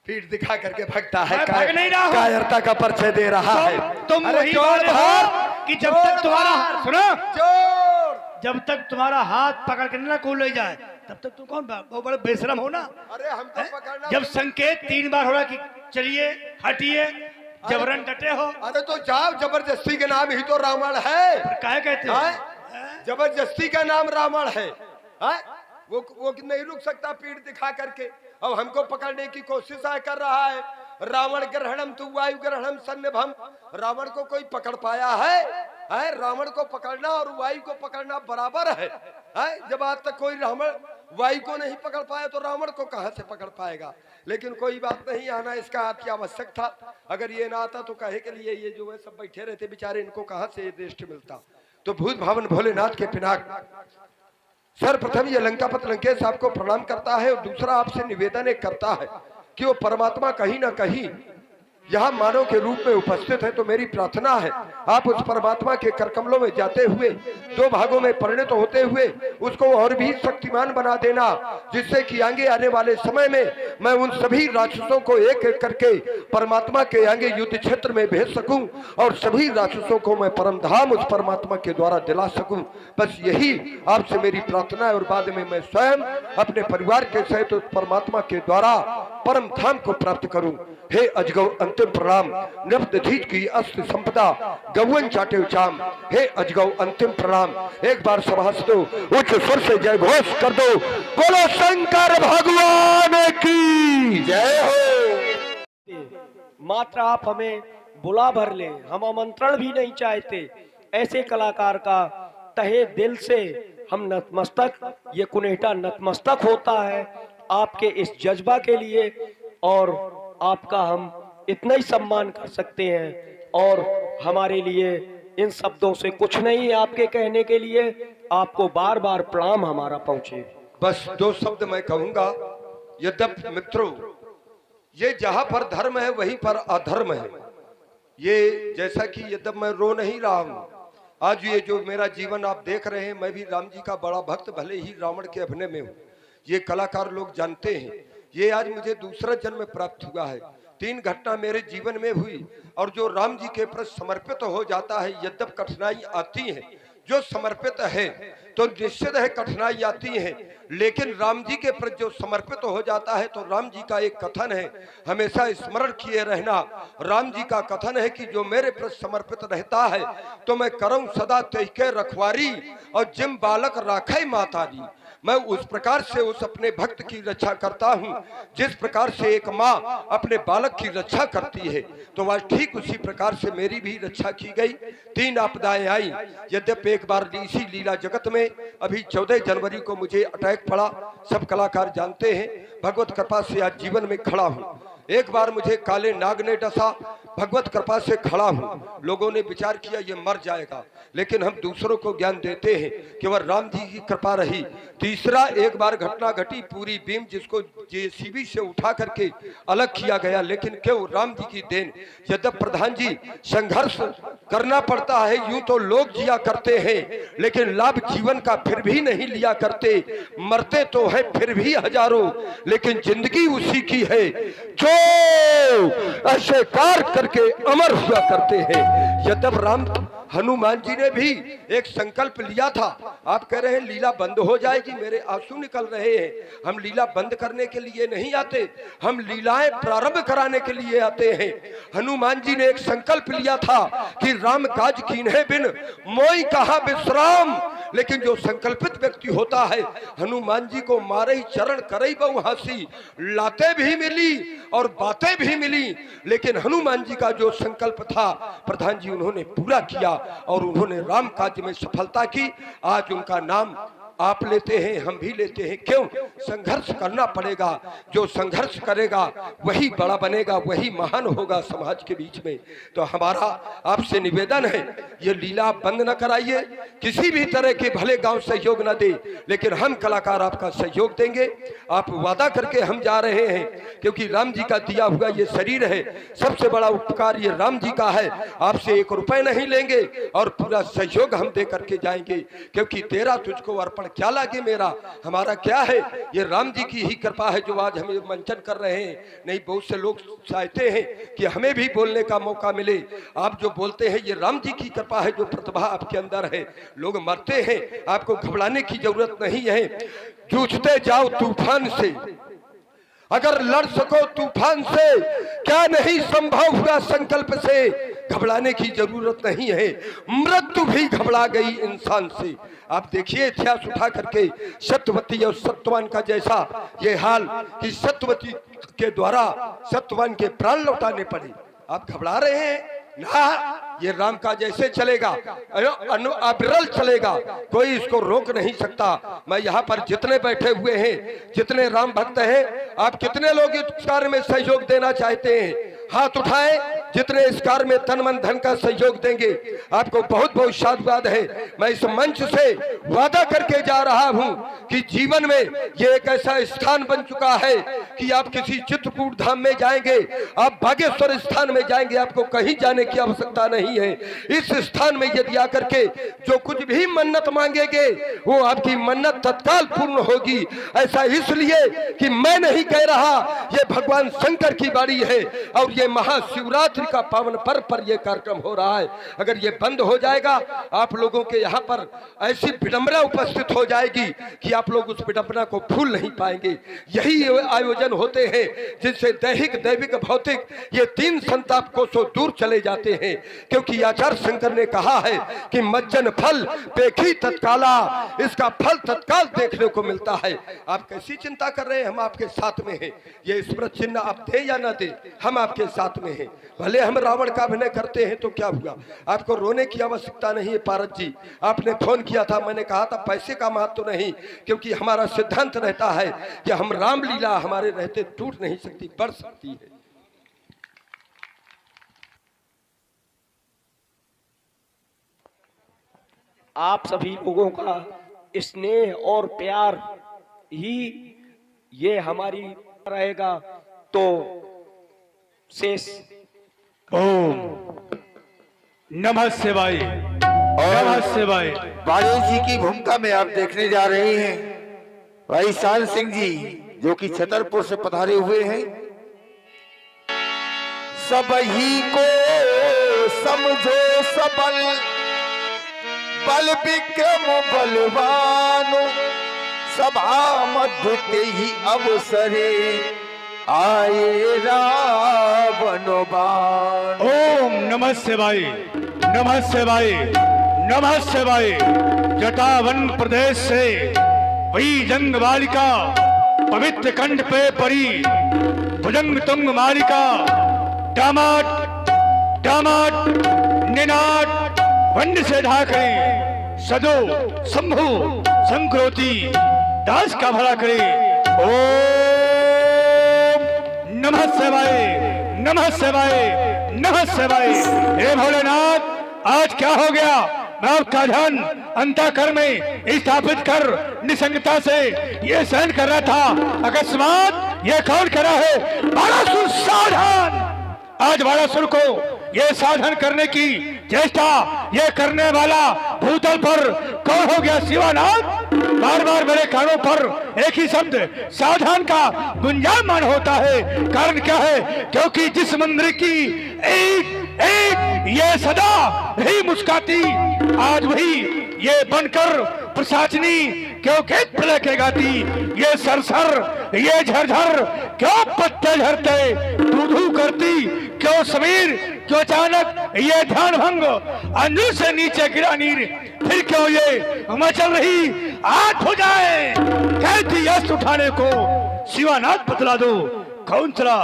पीठ दिखा करके भगता है,
भाग नहीं रहा हूं।
कायरता का परिचय दे रहा है।
तुम
अरे
वही
जोर
वाले हो
भर,
कि जब
जोर
तक तुम्हारा
भर,
सुनो,
जोर।
जब तक तुम्हारा हाथ पकड़ के ना कोई ले जाए तब तक तुम कौन बहुत बड़े बेशरम हो ना।
अरे हमको पकड़ना।
जब संकेत 3 बार हो रहा कि चलिए हटिए, जबरन डटे हो।
अरे तो जाओ, जबरदस्ती के नाम ही तो रावण है।
काहे कहते हो?
जबरदस्ती का नाम रावण है। वो नहीं रुक सकता पीठ दिखा करके। अब हमको पकड़ने की कोशिश कर रहा है। रावण ग्रहणम तु वायु ग्रहणम सन्निभम। रावण को कोई पकड़ पाया है? रावण को पकड़ना और वायु को पकड़ना बराबर है। जब आज तक कोई रावण वायु को नहीं पकड़ पाया तो रावण को कहां से पकड़ पाएगा। लेकिन कोई बात नहीं, आना इसका अति आवश्यक था। अगर ये ना आता तो कहे के लिए ये जो है सब बैठे रहते बेचारे, इनको कहां से ये दृष्टि मिलता। तो भूत भावन भोलेनाथ के पिनाक सर्वप्रथम ये लंकापत लंकेश आपको प्रणाम करता है और दूसरा आपसे निवेदन एक करता है कि वो परमात्मा कहीं ना कहीं यहाँ मानव के रूप में उपस्थित है। तो मेरी प्रार्थना है आप उस परमात्मा के करकमलों में जाते हुए 2 भागों में परिणत होते हुए उसको और भी शक्तिमान बना देना, जिससे कि आगे आने वाले समय में मैं उन सभी राक्षसों को एक एक करके परमात्मा के आगे युद्ध क्षेत्र में भेज सकूं और सभी राक्षसों को मैं परम धाम उस परमात्मा के द्वारा दिला सकूं। बस यही आपसे मेरी प्रार्थना है और बाद में मैं स्वयं अपने परिवार के सहित उस परमात्मा के द्वारा परम धाम को प्राप्त करूं। हे अजगौ अंतिम प्रणाम, नवदधीज की अस्त्र संपदा गौवन चाटे उचाम। हे अजगौ अंतिम प्रणाम। एक बार सभासदों उच्च स्वर से जय घोष कर दो, बोलो शंकर भगवान की जय हो।
मात्र आप हमें बुला भर ले, हम आमंत्रण भी नहीं चाहते। ऐसे कलाकार का तहे दिल से हम नतमस्तक, ये कुनेटा नतमस्तक होता है आपके इस जज्बा के लिए। और आपका हम इतना ही सम्मान कर सकते हैं और हमारे लिए इन शब्दों से कुछ नहीं है आपके कहने के लिए। आपको बार बार प्रणाम हमारा पहुंचे।
बस 2 शब्द मैं कहूंगा। यद्यपि मित्रों, ये जहां पर धर्म है वहीं पर अधर्म है। ये जैसा कि यद्यपि मैं रो नहीं रहा हूं, आज ये जो मेरा जीवन आप देख रहे हैं, मैं भी राम जी का बड़ा भक्त, भले ही रावण के अभिनय में हूँ। ये कलाकार लोग जानते हैं, ये आज मुझे दूसरा जन्म प्राप्त हुआ है। 3 घटना मेरे जीवन में हुई और जो राम जी के प्रति समर्पित हो जाता है, यद्यप कठिनाई आती है, जो समर्पित है तो निश्चित है कठिनाई आती है, लेकिन राम जी के प्रति जो समर्पित हो जाता है तो राम जी का एक कथन है, हमेशा स्मरण किए रहना। राम जी का कथन है कि जो मेरे प्रति समर्पित रहता है तो मैं करऊं सदा तेके रखवारी और जिम बालक राखे मातारी। मैं उस प्रकार से उस अपने भक्त की रक्षा करता हूं जिस प्रकार से एक माँ अपने बालक की रक्षा करती है। तो आज ठीक उसी प्रकार से मेरी भी रक्षा की गई। 3 आपदाएं आई। यद्यपि एक बार इसी लीला जगत में अभी 14 जनवरी को मुझे अटैक पड़ा, सब कलाकार जानते हैं। भगवत कृपा से आज जीवन में खड़ा हूं। एक बार मुझे काले नाग ने डसा, भगवत कृपा से खड़ा हूं। लोगों ने विचार किया ये मर जाएगा, लेकिन हम दूसरों को ज्ञान देते हैं कि वह राम जी की कृपा रही। तीसरा एक बार घटना घटी, पूरी बीम जिसको जेसीबी से उठा करके अलग किया गया, लेकिन क्यों राम जी की देन। यद्यप प्रधान जी संघर्ष करना पड़ता है, यूं तो लोग जिया करते हैं लेकिन लाभ जीवन का फिर भी नहीं लिया करते। मरते तो है फिर भी हजारों, लेकिन जिंदगी उसी की है जो ऐसे कार्य करके अमर हुआ करते हैं। यद्यप राम हनुमान जी ने भी एक संकल्प लिया था। आप कह रहे हैं लीला बंद हो जाएगी, मेरे आंसू निकल रहे हैं। हम लीला बंद करने के लिए नहीं आते, हम लीलाएं प्रारंभ कराने के लिए आते हैं। हनुमान जी ने एक संकल्प लिया था कि राम काज कीन्हे बिन मोई कहा विश्राम। लेकिन जो संकल्पित व्यक्ति होता है, हनुमान जी को मारे ही चरण करई बहु हंसी, लाते भी मिली और बातें भी मिली, लेकिन हनुमान जी का जो संकल्प था प्रधान जी उन्होंने पूरा किया और उन्होंने राम काज में सफलता की। आज उनका नाम आप लेते हैं, हम भी लेते हैं। क्यों? संघर्ष करना पड़ेगा। जो संघर्ष करेगा वही बड़ा बनेगा, वही महान होगा समाज के बीच में। तो हमारा आपसे निवेदन है, ये लीला बंद न कराइए, किसी भी तरह के भले गांव सहयोग न दे, लेकिन हम कलाकार आपका सहयोग देंगे। आप वादा करके हम जा रहे हैं, क्योंकि राम जी का दिया हुआ ये शरीर है, सबसे बड़ा उपकार ये राम जी का है। आपसे 1 रुपए नहीं लेंगे और पूरा सहयोग हम दे करके जाएंगे, क्योंकि तेरा तुझको अर्पण क्या लागे मेरा, हमारा क्या है, ये राम जी की ही कृपा है जो आज हमें मंचन कर रहे हैं। नहीं, बहुत से लोग चाहते हैं कि हमें भी बोलने का मौका मिले। आप जो बोलते हैं ये राम जी की कृपा है, जो प्रतिभा आपके अंदर है। लोग मरते हैं, आपको घबराने की जरूरत नहीं है। जूझते जाओ तूफान से, अगर लड़ सको तूफान से, क्या नहीं संभव हुआ संकल्प से, घबराने की जरूरत नहीं है, मृत्यु भी घबरा गई इंसान से। आप देखिए इतिहास उठा करके सत्यवती और सत्यवान का जैसा ये हाल कि सत्यवती के द्वारा सत्यवान के प्राण लौटाने पड़े। आप घबरा रहे हैं ना, ये राम का जैसे चलेगा, अविरल चलेगा, कोई इसको रोक नहीं सकता। मैं यहाँ पर जितने बैठे हुए हैं, जितने राम भक्त हैं, आप कितने लोग इस कार्य में सहयोग देना चाहते हैं? हाथ उठाएं, जितने इस कार्य में तन मन धन का सहयोग देंगे। आपको बहुत बहुत साधुवाद है। मैं इस मंच से वादा करके जा रहा हूं कि जीवन में ये एक ऐसा स्थान बन चुका है कि आप किसी चित्रकूट धाम में जाएंगे, आप बागेश्वर स्थान में जाएंगे, आपको कहीं जाने की आवश्यकता नहीं है। इस स्थान में यदि आकर के जो कुछ भी मन्नत मांगेंगे वो आपकी मन्नत तत्काल पूर्ण होगी। ऐसा इसलिए कि मैं नहीं कह रहा, ये भगवान शंकर की बाणी है और ये महाशिवरात्रि का पावन पर्व पर यह कार्यक्रम हो रहा है। अगर ये बंद हो जाएगा, आप लोगों के यहाँ पर ऐसी विडंबना उपस्थित हो जाएगी कि आप लोग उस विडंबना को भूल नहीं पाएंगे। यही आयोजन होते हैं जिनसे दैहिक दैविक भौतिक ये 3 संताप कोसों दूर चले जाते हैं। क्योंकि आचार्य शंकर ने कहा है कि मज्जन फल देखी तत्काला, इसका फल तत्काल देखने को मिलता है। आप कैसी चिंता कर रहे हैं? हम आपके साथ में हैं। ये स्मृत चिन्ह आप दे या ना दे, हम आपके साथ में हैं। भले हम रावण का अभिनय करते हैं तो क्या हुआ, आपको रोने की आवश्यकता नहीं है। पारस जी, आपने फोन किया था, मैंने कहा था पैसे का महत्व तो नहीं, क्योंकि हमारा सिद्धांत रहता है कि हम रामलीला हमारे रहते टूट नहीं सकती, बढ़ सकती है।
आप सभी लोगों का स्नेह और प्यार ही ये हमारी रहेगा। तो शेष
ओम नमः शिवाय, नमः शिवाय।
बाली जी की भूमिका में आप देखने जा रहे हैं भाई शान सिंह जी, जो कि छतरपुर से पधारे हुए हैं। सब ही को समझो सबल, बल विक्रम बलवानो, सभा मध्य ते ही अवसरे आए रावण बाण।
ओम नमः शिवाय, नमः शिवाय, नमः शिवाय। जटावन प्रदेश से वही जंग बालिका पवित्र कंठ पे परी भुजंग तुंग मालिका, डामाट डामाट निनाट वंड से ढाके सजो शंभु संक्रोति दास का भला करे। ओम नमः शिवाय, नमः शिवाय, नमः शिवाय। हे भोलेनाथ, आज क्या हो गया? मैं आपका ध्यान अंतःकरण में स्थापित कर निसंगता से ये सहन कर रहा था। अकस्मात ये कौन करा है? बाणासुर साधन। आज बाणासुर को ये साधन करने की चेष्टा ये करने वाला भूतल पर कौन हो गया? शिवानाथ। बार बार मेरे कानों पर एक ही शब्द सावधान का गुंजायमान होता है। कारण क्या है? क्योंकि जिस मंदिर की एक एक ये सदा ही मुस्काती, आज वही ये बनकर प्रसाचनी क्यों खेत प्रलय के गाती। ये सरसर ये झरझर क्यों पत्ते झरते, धू करती क्यों समीर, क्यों अचानक ये ध्यान भंग अंजू से नीचे गिरा नीर। फिर क्यों ये मचल रही आग हो जाए। कहती यश उठाने को शिवानाथ बतला दो, कौन चला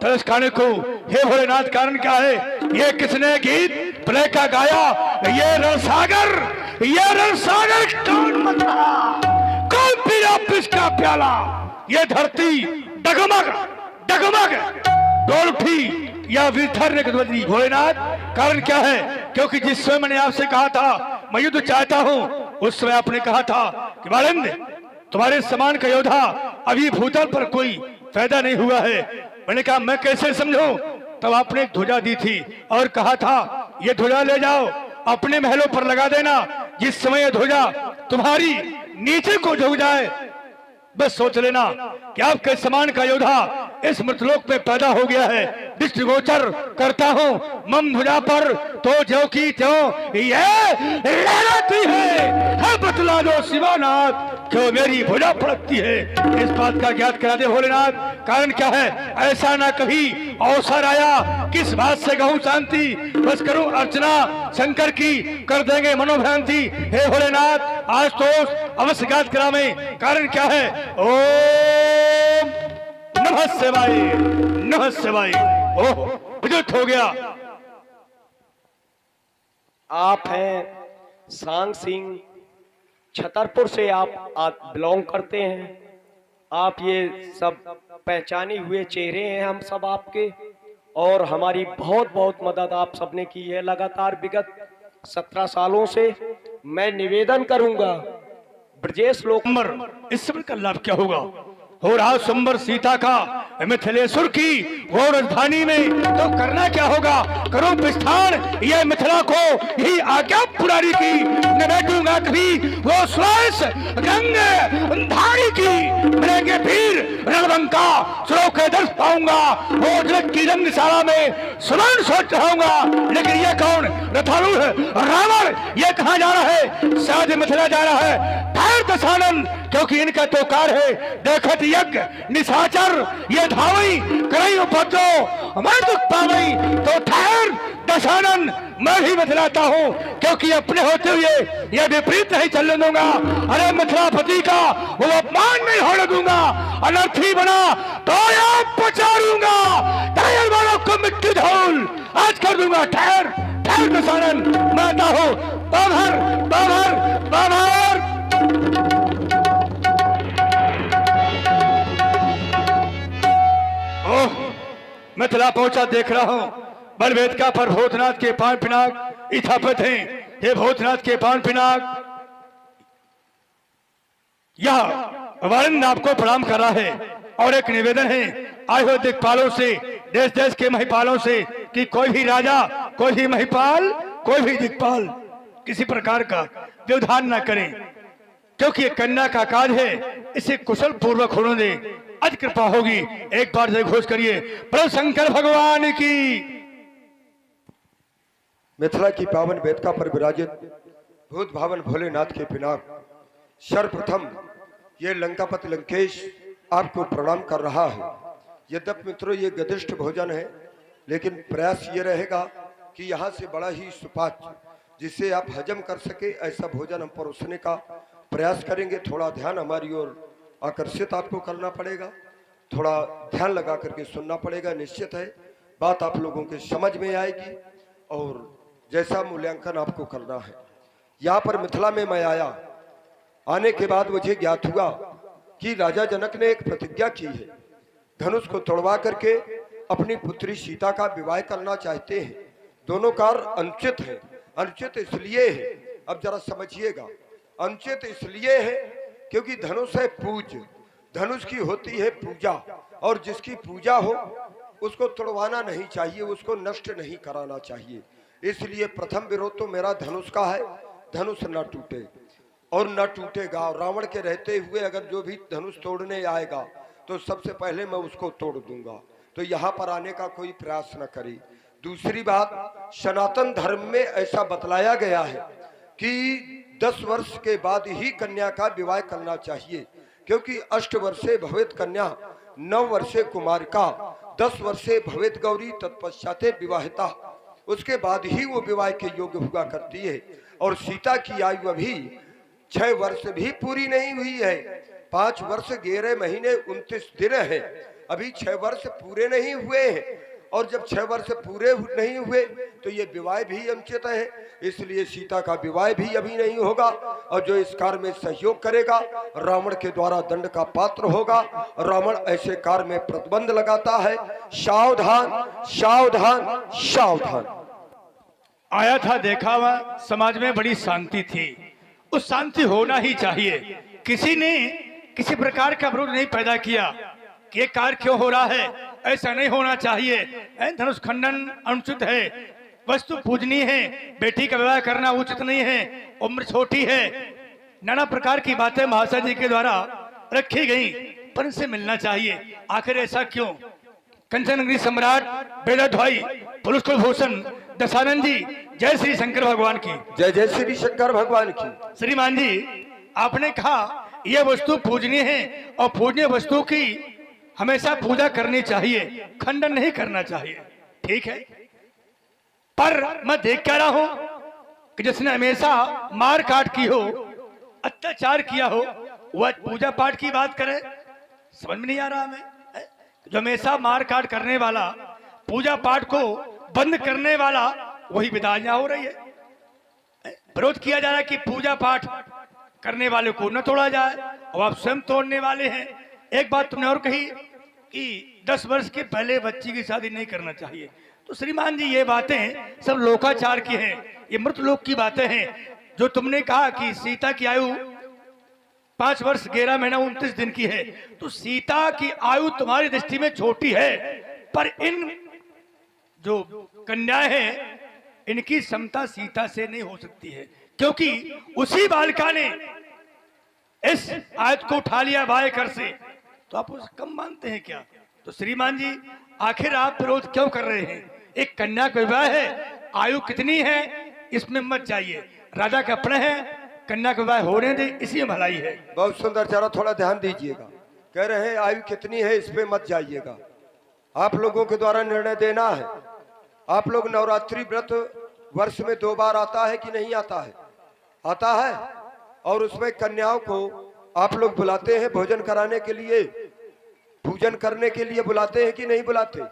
तरस खाने को। हे भोलेनाथ, कारण क्या है? ये किसने गीत प्ले का गाया? ये रणसागर कौन मथा, कौन पीरा पिसका प्याला। ये धरती डगमग डोल उठी या विथर ने गदवदी। भोलेनाथ, कारण क्या है? क्योंकि जिस समय मैंने आपसे कहा था मैं युद्ध चाहता हूं, उस समय आपने कहा था कि बालंद, तुम्हारे समान का योद्धा अभी भूतल पर कोई पैदा नहीं हुआ है। मैंने कहा मैं कैसे समझूं? तब आपने एक ध्वजा दी थी और कहा था ये ध्वजा ले जाओ अपने महलों पर लगा देना। जिस समय ये ध्वजा तुम्हारी नीचे को झुक जाए, बस सोच लेना कि आपके समान का योद्धा इस मृतलोक में पैदा हो गया है। दृष्टिगोचर करता हूँ मम ध्वजा पर तो जो की त्यों ये लहराती है बतला दो शिवानाथ, क्यों मेरी भुजा फड़कती है। इस बात का ज्ञात करा दे भोलेनाथ, कारण क्या है? ऐसा ना कभी अवसर आया किस बात से कहूँ शांति, बस करूँ अर्चना शंकर की कर देंगे मनोभ्रांति। हे भोलेनाथ, आज तो अवश्य ज्ञात करा में, कारण क्या है? ओम नमः शिवाय। ओह विद्युत हो गया।
आप हैं सांग सिंह, छतरपुर से आप बिलोंग करते हैं। आप ये सब पहचाने हुए चेहरे हैं हम सब आपके, और हमारी बहुत बहुत मदद आप सबने की है लगातार विगत 17 सालों से। मैं निवेदन करूंगा ब्रजेश लोक
इस समय का लाभ क्या होगा? हो रहा संबर सीता का मिथिलेश्वर की वो राजधानी में, तो करना क्या होगा? करो विस्थान ये मिथिला को ही आज्ञा पुरारी की। न बैठूंगा कभी वो श्वास गंगे धारी की। मिलेंगे वीर रणबंका सुरों के दर्श पाऊंगा। वो जगत की रंगशाला में सुमन सोच रहाऊंगा। लेकिन ये कौन रथारूढ़ रावण ये कहाँ जा रहा है? शायद मिथिला जा रहा है। ठहर दशानन, क्योंकि इनका तो कार है। देखत यज्ञ निशाचर ये धावई करई उपद्रो मैं दुख पावई। तो ठहर दशानन, मैं भी बतलाता हूँ, क्योंकि अपने होते हुए ये विपरीत नहीं चलने दूंगा। अरे मिथिलापति का वो अपमान नहीं होने दूंगा। अनर्थी बना तो आप पचारूंगा। ठहर वालों को मिट्टी धूल आज कर दूंगा। ठहर दशानन, मैं आता हूँ। बाबर मिथिला पहुंचा देख रहा हूं। बलवेदिका पर भूतनाथ के पान पिनाक स्थापित हैं। हे भूतनाथ के पान पिनाक, यह वारन आपको प्रणाम कर रहा है और एक निवेदन है आए हुए दिक्पालों से, देश देश के महिपालों से, कि कोई भी राजा, कोई भी महिपाल, कोई भी दिक्पाल किसी प्रकार का व्यवधान न करें, क्योंकि ये कन्या का काज है। इसे कुशल पूर्वक होने दे, अज कृपा होगी। एक बार से घोष करिए प्रभु शंकर भगवान की।
मिथिला की पावन वेदिका पर विराजित भूत भावन भोलेनाथ के पिनाक, सर्वप्रथम ये लंकापति लंकेश आपको प्रणाम कर रहा है। यद्यपि मित्रों ये गदिष्ट भोजन है, लेकिन प्रयास ये रहेगा कि यहाँ से बड़ा ही सुपाच्य जिसे आप हजम कर सके ऐसा भोजन हम परोसने का प्रयास करेंगे। थोड़ा ध्यान हमारी ओर आकर्षित आपको करना पड़ेगा, थोड़ा ध्यान लगा करके सुनना पड़ेगा। निश्चित है बात आप लोगों के समझ में आएगी और जैसा मूल्यांकन आपको करना है। यहाँ पर मिथिला में मैं आया, आने के बाद मुझे ज्ञात हुआ कि राजा जनक ने एक प्रतिज्ञा की है। धनुष को तोड़वा करके अपनी पुत्री सीता का विवाह करना चाहते हैं। दोनों कार अनुचित है। अनुचित इसलिए है, अब जरा समझिएगा, अनुचित इसलिए है क्योंकि धनुष है पूज्य, धनुष की होती है पूजा, और जिसकी पूजा हो उसको तोड़वाना नहीं चाहिए, उसको नष्ट नहीं कराना चाहिए। इसलिए प्रथम विरोध तो मेरा धनुष का है, धनुष न टूटे और न टूटेगा। रावण के रहते हुए अगर जो भी धनुष तोड़ने आएगा तो सबसे पहले मैं उसको तोड़ दूंगा। तो यहाँ पर आने का कोई प्रयास न करे। दूसरी बात, सनातन धर्म में ऐसा बतलाया गया है कि 10 वर्ष के बाद ही कन्या का विवाह करना चाहिए, क्योंकि 8 वर्षे भवेत कन्या 9 वर्षे कुमारिका 10 वर्षे भवेत गौरी तत्पश्चाते विवाहिता, उसके बाद ही वो विवाह के योग्य हुआ करती है। और सीता की आयु अभी 6 वर्ष भी पूरी नहीं हुई है। 5 वर्ष 11 महीने 29 दिन है, अभी 6 वर्ष पूरे नहीं हुए हैं। और जब 6 वर्ष पूरे नहीं हुए तो ये विवाह भी अनुचित है, इसलिए सीता का विवाह भी अभी नहीं होगा। और जो इस कार्य में सहयोग करेगा रावण के द्वारा दंड का पात्र होगा। रावण ऐसे कार्य में प्रतिबंध लगाता है। सावधान सावधान सावधान।
आया था, देखा हुआ, समाज में बड़ी शांति थी, उस शांति होना ही चाहिए। किसी ने किसी प्रकार का विरोध नहीं पैदा किया कि ये कार्य क्यों हो रहा है, ऐसा नहीं होना चाहिए, धनुष खंडन अनुचित है, वस्तु पूजनीय है, बेटी का विवाह करना उचित नहीं है, उम्र छोटी है, नाना प्रकार की बातें महाशय जी के द्वारा रखी गई, पर इनसे मिलना चाहिए। आखिर ऐसा क्यों? कंचन नगरी सम्राट बेदाध्वई पुरुष कुलभूषण दशानंद जी, जय श्री शंकर भगवान की
जय। जय श्री शंकर भगवान की।
श्रीमान जी, आपने कहा यह वस्तु पूजनीय है और पूजनीय वस्तु की हमेशा पूजा करनी चाहिए, खंडन नहीं करना चाहिए, ठीक है। पर मैं देख क्या रहा हूं कि जिसने हमेशा मार काट की हो, अत्याचार किया हो, वह पूजा पाठ की बात करे, समझ में नहीं आ रहा हमें। जो हमेशा मार काट करने वाला, पूजा पाठ को बंद करने वाला, वही विधायियां हो रही है। विरोध किया जा रहा है कि पूजा पाठ करने वाले को न तोड़ा जाए, और आप स्वयं तोड़ने वाले हैं। एक बात तुमने और कही कि 10 वर्ष के पहले बच्ची की शादी नहीं करना चाहिए। तो श्रीमान जी, ये बातें सब लोकाचार की हैं, ये मृत लोक की बातें हैं। जो तुमने कहा कि सीता की आयु 5 वर्ष 11 महीना 29 दिन की है, तो सीता की आयु तुम्हारी दृष्टि में छोटी है, पर इन जो कन्याएं हैं इनकी क्षमता सीता से नहीं हो सकती है, क्योंकि उसी बालिका ने इस आयत को उठा लिया बाएं कर से, तो आप उसे कम मानते हैं क्या? तो श्रीमान जी, आखिर आप विरोध क्यों कर रहे हैं? एक कन्या का विवाह है, आयु कितनी है इसमें मत जाइए, राजा का प्रण है, कन्या का विवाह होने दे, इसी में भलाई है।
बहुत सुंदर, जरा थोड़ा ध्यान दीजिएगा। कह रहे हैं आयु कितनी है इस पे मत जाइएगा, आप लोगों के द्वारा निर्णय देना है। आप लोग नवरात्रि व्रत वर्ष में 2 बार आता है कि नहीं आता है? आता है। और उसमें कन्याओं को आप लोग बुलाते हैं भोजन कराने के लिए, पूजन करने के लिए बुलाते हैं कि नहीं बुलाते?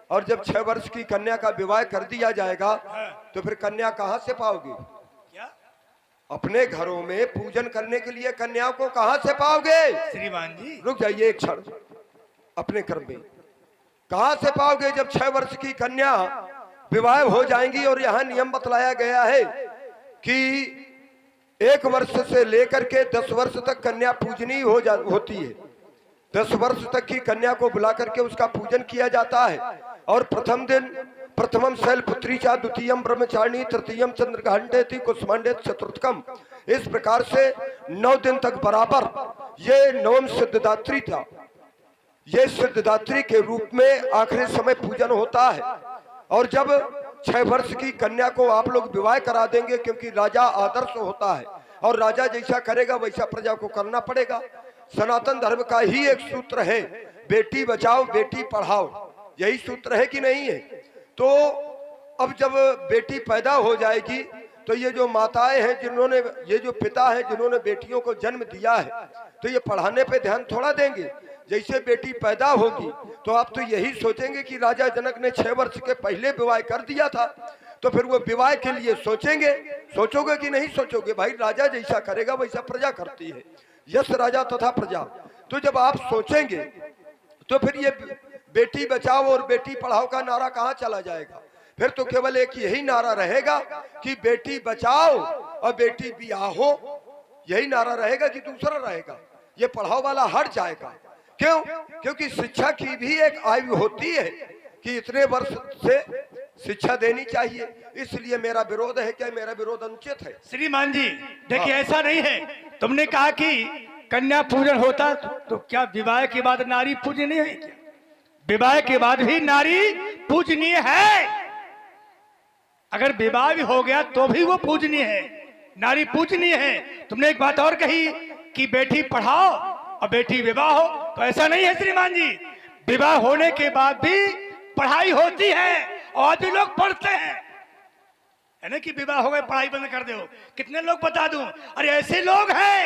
और जब 6 वर्ष की कन्या का विवाह कर दिया जाएगा तो फिर कन्या कहाँ से पाओगे?
क्या?
अपने घरों में पूजन करने के लिए कन्याओं को कहाँ से पाओगे?
श्रीमान जी,
रुक जाइए एक क्षण, अपने क्रम में कहाँ से पाओगे जब 6 वर्ष की कन्या विवाह हो जाएंगी? और यहाँ नियम बतलाया गया है कि 1 वर्ष से लेकर के 10 वर्ष तक कन्या पूजनीय होती है। 10 वर्ष तक की कन्या को बुला करके उसका पूजन किया जाता है। और प्रथम दिन प्रथमम शैलपुत्री चा, द्वितीयम ब्रह्मचारिणी, तृतीयम चंद्रघंटेति, कुसुमांडेत चतुर्थकम, इस प्रकार से 9 दिन तक बराबर ये नवम सिद्धदात्री था। ये सिद्धदात्री के रूप में आखिरी समय पूजन होता है। और जब 6 वर्ष की कन्या को आप लोग विवाह करा देंगे, क्योंकि राजा आदर्श होता है और राजा जैसा करेगा वैसा प्रजा को करना पड़ेगा। सनातन धर्म का ही एक सूत्र है, बेटी बचाओ बेटी पढ़ाओ, यही सूत्र है कि नहीं है? तो अब जब बेटी पैदा हो जाएगी तो ये जो माताएं हैं जिन्होंने, ये जो पिता हैं जिन्होंने बेटियों को जन्म दिया है, तो ये पढ़ाने पे ध्यान थोड़ा देंगे। जैसे बेटी पैदा होगी तो आप तो यही सोचेंगे कि राजा जनक ने 6 वर्ष के पहले विवाह कर दिया था, तो फिर वो विवाह के लिए सोचेंगे, सोचोगे कि नहीं सोचोगे? भाई राजा जैसा करेगा वैसा प्रजा करती है, यश राजा तथा प्रजा। तो जब आप सोचेंगे तो फिर ये बेटी बचाओ और बेटी पढ़ाओ का नारा कहाँ चला जाएगा? फिर तो केवल एक यही नारा रहेगा कि बेटी बचाओ और बेटी बियाहो, यही नारा रहेगा कि दूसरा रहेगा? ये पढ़ाओ वाला हट जाएगा। क्यों? क्योंकि शिक्षा की भी एक आयु होती है कि इतने वर्ष से शिक्षा देनी चाहिए। इसलिए मेरा विरोध है। क्या मेरा विरोध अनुचित है?
श्रीमान जी देखिए, ऐसा नहीं है। तुमने कहा कि कन्या पूजन होता, तो क्या विवाह के बाद नारी पूजनीय है क्या? विवाह के बाद भी नारी पूजनीय है। अगर विवाह भी हो गया तो भी वो पूजनीय है, नारी पूजनीय है। तुमने एक बात और कही कि बेटी पढ़ाओ और बेटी विवाह हो, तो ऐसा नहीं है श्रीमान जी। विवाह होने के बाद भी पढ़ाई होती है और आज भी लोग पढ़ते हैं। है ना कि विवाह हो गए पढ़ाई बंद कर दो। कितने लोग बता दूं, अरे ऐसे लोग हैं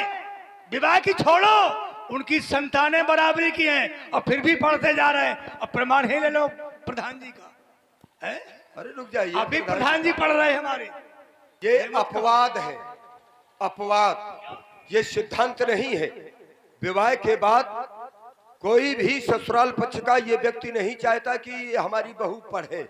विवाह की छोड़ो, उनकी संतानें बराबरी की हैं और फिर भी पढ़ते जा रहे हैं। अब प्रमाण ही ले लो प्रधान जी का है।
अरे रुक जाइए,
अभी प्रधान जी पढ़ रहे हैं हमारे।
ये अपवाद है, अपवाद, ये सिद्धांत नहीं है। विवाह के बाद कोई भी ससुराल पक्ष का ये व्यक्ति नहीं चाहता कि हमारी बहू पढ़े।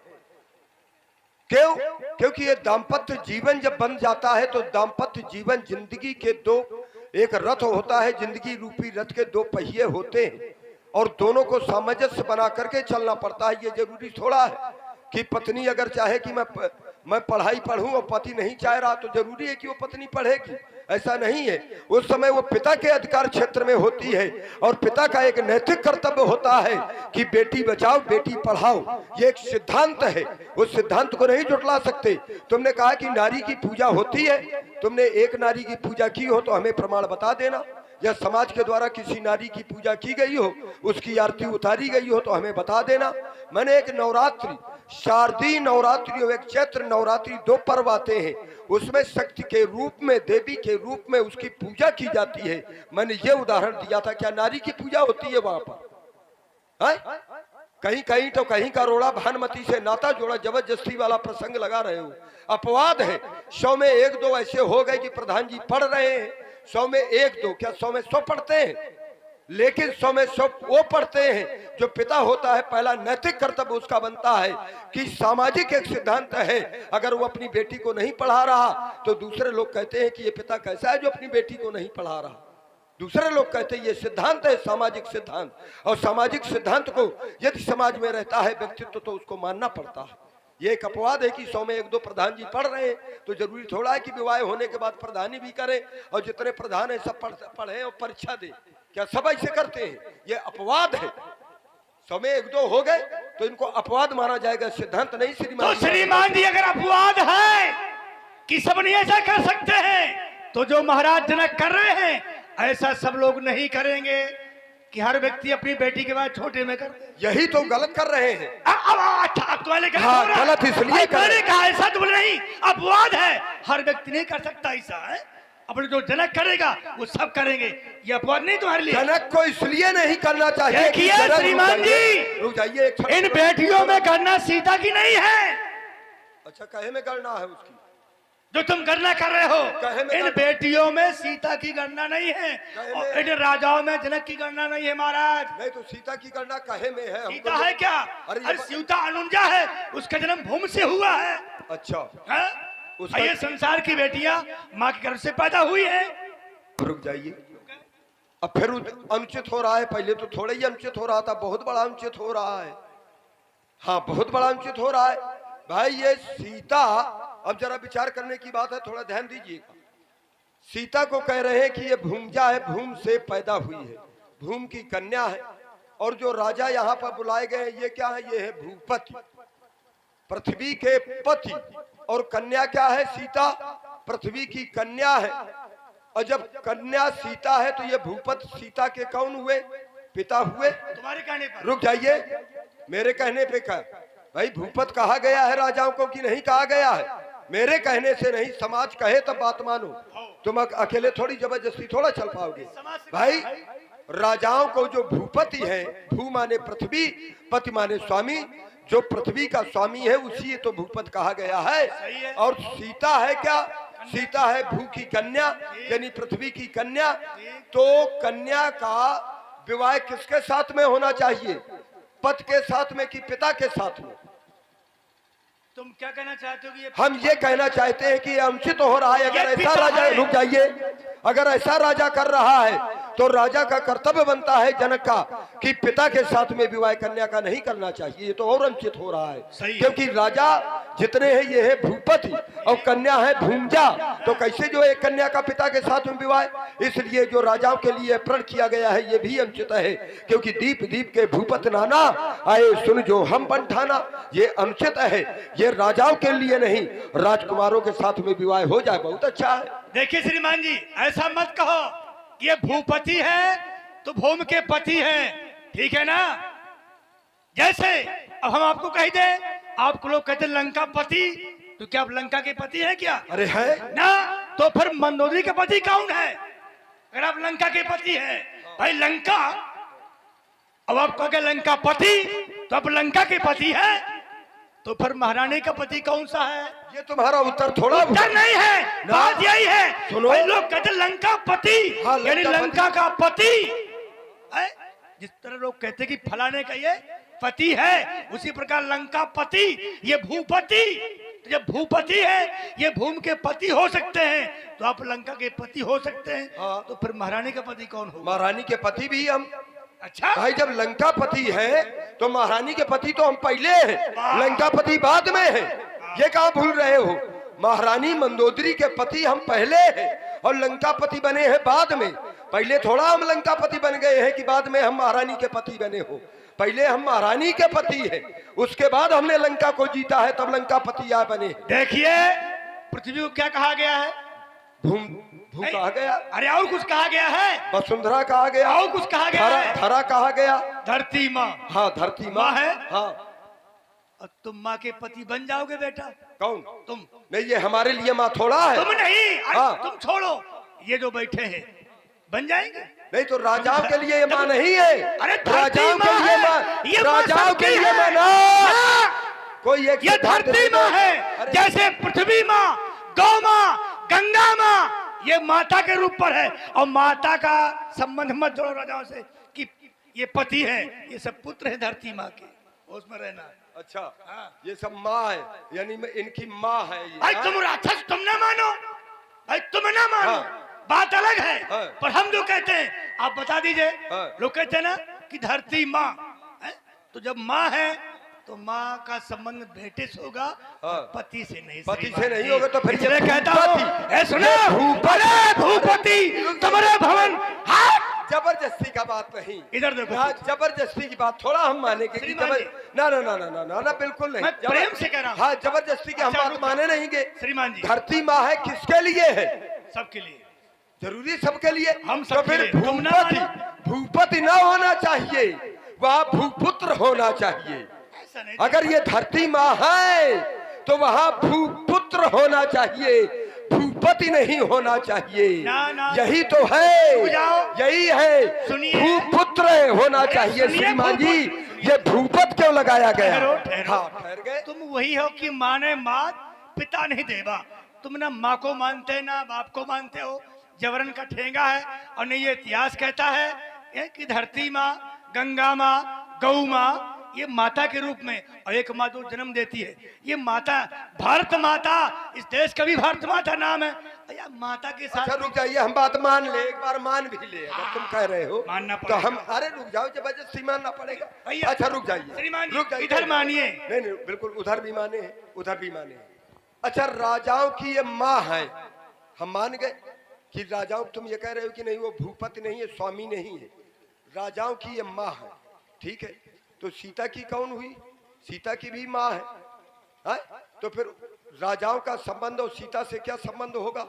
क्यों? क्योंकि ये दाम्पत्य जीवन जब बन जाता है तो दाम्पत्य जीवन जिंदगी के दो, एक रथ होता है, जिंदगी रूपी रथ के दो पहिए होते हैं और दोनों को सामंजस्य बना करके चलना पड़ता है। ये जरूरी थोड़ा है कि पत्नी अगर चाहे कि मैं पढ़ाई पढ़ूं और पति नहीं चाह रहा तो जरूरी है कि वो पत्नी पढ़ेगी, ऐसा नहीं है। उस समय वो पिता के अधिकार क्षेत्र में होती है और पिता का एक नैतिक कर्तव्य होता है कि बेटी बचाओ बेटी पढ़ाओ। ये एक सिद्धांत है, उस सिद्धांत को नहीं जुटला सकते। तुमने कहा कि नारी की पूजा होती है, तुमने एक नारी की पूजा की हो तो हमें प्रमाण बता देना, या समाज के द्वारा किसी नारी की पूजा की गई हो, उसकी आरती उतारी गई हो तो हमें बता देना। मैंने एक नवरात्रि, शारदीय नवरात्रि और एक चैत्र नवरात्रि, दो पर्व आते हैं, उसमें शक्ति के रूप में, देवी के रूप में उसकी पूजा की जाती है। मैंने ये उदाहरण दिया था, क्या नारी की पूजा होती है वहां पर? है? कहीं कहीं तो कहीं का रोड़ा भानुमति से नाता जोड़ा जबरदस्ती वाला प्रसंग लगा रहे हो, अपवाद है। 100 में 1-2 ऐसे हो गए कि प्रधान जी पढ़ रहे हैं, 100 में 1-2, क्या 100 में 100 पढ़ते हैं? लेकिन 100 में 100 वो पढ़ते हैं जो पिता होता है। पहला नैतिक कर्तव्य उसका बनता है कि सामाजिक एक सिद्धांत है, अगर वो अपनी बेटी को नहीं पढ़ा रहा तो दूसरे लोग कहते हैं कि ये पिता कैसा है जो अपनी बेटी को नहीं पढ़ा रहा। दूसरे लोग कहते हैं ये सिद्धांत है, सामाजिक सिद्धांत, और सामाजिक सिद्धांत को यदि समाज में रहता है व्यक्तित्व तो उसको मानना पड़ता है। ये एक अपवाद है कि 100 में 1-2 प्रधान जी पढ़ रहे हैं तो जरूरी थोड़ा है कि विवाह होने के बाद प्रधानी भी करें और जितने प्रधान है सब पढ़े और परीक्षा दे। क्या सब ऐसे करते हैं? ये अपवाद है। 100 में 1-2 हो गए तो इनको अपवाद माना जाएगा, सिद्धांत नहीं।
तो श्रीमान जी अगर अपवाद है कि सब नहीं ऐसा कर सकते हैं तो जो महाराज जनक कर रहे हैं ऐसा सब लोग नहीं करेंगे कि हर व्यक्ति अपनी बेटी के बाद छोटे में कर।
यही तो गलत कर रहे हैं।
गलत इसलिए कहा, ऐसा तो नहीं, अपवाद है, हर व्यक्ति नहीं कर सकता ऐसा है। अपने जो जनक करेगा वो सब करेंगे, ये अपवाद नहीं तुम्हारे लिए।
जनक को इसलिए नहीं करना चाहिए।
देखिए श्रीमान जी,
रुक जाइए,
इन बेटियों में गणना सीता की नहीं है।
अच्छा, कहे में गणना है उसकी
जो तुम गणना कर रहे हो? इन बेटियों में सीता की गणना नहीं है और इन राजाओं में जनक की गणना नहीं है महाराज।
नहीं तो सीता की गणना कहे में है।
सीता है क्या? अरे सीता अनुजा है, उसका जन्म भूमि से हुआ है।
अच्छा
है? ये संसार की बेटियां माँ के गर्भ से पैदा हुई है।
रुक जाइए, अब फिर अनुचित हो रहा है। पहले तो थोड़ा ही अनुचित हो रहा था, बहुत बड़ा अनुचित हो रहा है। हाँ, बहुत बड़ा अनुचित हो रहा है भाई। ये सीता, अब जरा विचार करने की बात है, थोड़ा ध्यान दीजिएगा। सीता को कह रहे हैं कि ये भूमजा है, भूम से पैदा हुई है, भूम की कन्या है। और जो राजा यहाँ पर बुलाए गए हैं ये क्या है? ये है भूपति, पृथ्वी के पति। और कन्या क्या है? सीता पृथ्वी की कन्या है। और जब कन्या सीता है तो ये भूपति सीता के कौन हुए? पिता हुए।
तुम्हारे कहने पर।
रुक जाइए, मेरे कहने पे क्या भाई? भूपति कहा गया है राजाओं को कि नहीं कहा गया है? मेरे कहने से नहीं, समाज कहे तब बात मानो। तुम अकेले थोड़ी जबरदस्ती थोड़ा चल पाओगे भाई। राजाओं को जो भूपति है, भू माने पृथ्वी, पति माने स्वामी, जो पृथ्वी का स्वामी है उसी तो भूपति कहा गया है। और सीता है क्या? सीता है भू की कन्या, यानी पृथ्वी की कन्या। तो कन्या का विवाह किसके साथ में होना चाहिए? पति के साथ में कि पिता के साथ में?
तुम क्या कहना चाहते हो?
हम ये कहना चाहते हैं कि अनुचित हो रहा है। अगर ऐसा राजा, रुक जाइए, अगर ऐसा राजा कर रहा है तो राजा का कर्तव्य बनता है जनक का कि पिता के साथ में विवाह कन्या का नहीं करना चाहिए। ये तो और अनुचित हो रहा है, क्योंकि राजा जितने हैं ये है भूपति और कन्या है भूमजा। तो कैसे जो एक कन्या का पिता के साथ में विवाह? इसलिए जो राजाओं के लिए प्रण किया गया है ये भी अनुचित है, क्योंकि दीप दीप के भूपत नाना आए सुन जो हम बनठाना। ये अनुचित है, ये राजाओं के लिए नहीं, राजकुमारों के साथ में विवाह हो जाए बहुत अच्छा है।
देखिए श्रीमान जी, ऐसा मत कहो ये भूपति है तो भूमि के पति हैं, ठीक है ना? जैसे अब हम आपको कह दें, आपको लोग कहते लंका पति तो क्या आप लंका के पति है क्या?
अरे है
ना, तो फिर मंदोदरी के पति कौन है? अगर आप लंका के पति है भाई, लंका, अब आप कहोगे लंका पति, तो आप लंका के पति है, तो फिर महारानी का पति कौन सा है?
ये तुम्हारा उत्तर थोड़ा हुआ।
उत्तर नहीं है, बात यही है।
सुनो।
भाई लोग कहते हैं लंका पति,
हाँ,
यानी
लंका
लंका का पति है। जिस तरह लोग कहते हैं कि फलाने का ये पति है, उसी प्रकार लंका पति, ये भूपति। तो जब भूपति है, ये भूमि के पति हो सकते हैं, तो आप लंका के पति हो सकते हैं।
हाँ।
तो फिर महारानी का पति कौन होगा?
महारानी के पति भी हम।
अच्छा
भाई जब लंका पति है तो महारानी के पति तो हम पहले हैं, लंका पति बाद में है। ये कहाँ भूल रहे हो? महारानी मंदोदरी के पति हम पहले हैं और लंका पति बने हैं बाद में। पहले थोड़ा हम लंका पति बन गए हैं कि बाद में हम महारानी के पति बने हो। पहले हम महारानी के पति हैं, उसके बाद हमने लंका को जीता है, तब लंका पति या बने।
देखिए, पृथ्वी को क्या कहा गया है?
भूम भू कहा गया।
अरे और कुछ कहा गया है?
वसुंधरा कहा गया।
और कुछ कहा गया है?
धरा कहा गया।
धरती माँ।
हाँ धरती माँ
माँ है।
हाँ।
और तुम माँ के पति बन जाओगे बेटा?
कौन?
तुम।
नहीं, ये हमारे लिए माँ थोड़ा है।
तुम नहीं, अरे
हाँ।
तुम छोड़ो, ये जो बैठे हैं बन जाएंगे।
नहीं तो राजाओं के लिए ये माँ नहीं है।
अरे
राजाओं के लिए माँ,
ये माँ
राजाओं के
सबकी
लिए
है।
माँ ना। कोई एक
ये
सिद्धांत
धरती
नहीं
माँ है,
अरे
जैसे पृथ्वी माँ, गौ माँ, गंगा माँ, ये माता के रूप पर है। और माता का संबंध मत जोड़ो राजाओं से कि ये पति है, ये सब पुत्र है धरती माँ के, उसमें रहना।
अच्छा
हाँ।
ये सब माँ है, यानी इनकी माँ है ये।
भाई तुम राक्षस, तुम ना मानो भाई, तुम ना मानो।
हाँ।
बात अलग है।
हाँ।
पर हम जो कहते हैं आप बता दीजिए।
हाँ।
लोग कहते हैं ना कि धरती माँ है, तो जब माँ है तो माँ का संबंध बेटे से होगा,
हाँ।
पति से नहीं।
पति
सही
से
बात
नहीं
है।
होगा तो फिर
इसलिए
ये
कहता
भूपति।
हूँ, ए सुनो,
ये भूपति।
अरे भूपति तुम्हारे भवन। हाँ,
जबरदस्ती का बात नहीं।
इधर देखो।
हाँ, जबरदस्ती की बात थोड़ा हम मानेंगे कि
श्रीमान जी।
ना ना ना ना ना ना ना बिल्कुल नहीं।
मैं प्रेम से कह रहा हूँ।
हाँ, जबरदस्ती की हम
अच्छा,
बात
रुक
माने नहीं गे।
श्रीमान जी,
धरती माँ है, किसके लिए है?
सबके लिए।
जरूरी सबके लिए।
हम
तो
सबके
फिर
लिए। तुम ना
भूपति,
मानो।
भूपति ना होना चाहिए, वहाँ भूपुत्र होना चाहिए।
ऐसा नहीं।
अगर ये धरती माँ है तो वहाँ भूपुत्र होना चाहिए, भूपति नहीं होना चाहिए।
ना, ना।
यही तो है,
रुक जाओ।
यही है,
सुनिए।
भूपुत्र होना चाहिए।
सुनिए,
श्रीमान जी, ये भूपत क्यों लगाया गया?
ठहरो, ठहरो।
हाँ, ठहर गए।
तुम वही हो कि माँ ने मात, पिता नहीं देवा। तुम ना माँ को मानते ना बाप को मानते हो, जबरन का ठेंगा है। और नहीं, ये इतिहास कहता है कि धरती माँ, गंगा माँ, गौ माँ, ये माता के रूप में, और एक माँ जो जन्म देती है, ये माता, भारत माता। इस देश का भी भारत माता नाम है। या माता के साथ।
अच्छा रुक जाइए, हम बात मान ले, एक बार मान भी ले। अगर तुम कह रहे हो
मानना
तो
पड़ेगा।
हम, अरे रुक जाओ, जबरदस्ती मानना पड़ेगा।
भैया,
अच्छा रुक जाइए,
श्रीमान जी,
रुक जाइए।
इधर मानिए।
नहीं नहीं, बिल्कुल उधर भी माने हैं, उधर भी माने हैं। अच्छा, राजाओं की ये माँ है, हम मान गए कि राजाओं, तुम ये कह रहे हो कि नहीं वो भूपति नहीं है, स्वामी नहीं है, राजाओं की ये माँ है, ठीक है। तो सीता की कौन हुई? सीता की भी माँ है? तो फिर राजाओं का संबंध और सीता से क्या संबंध होगा?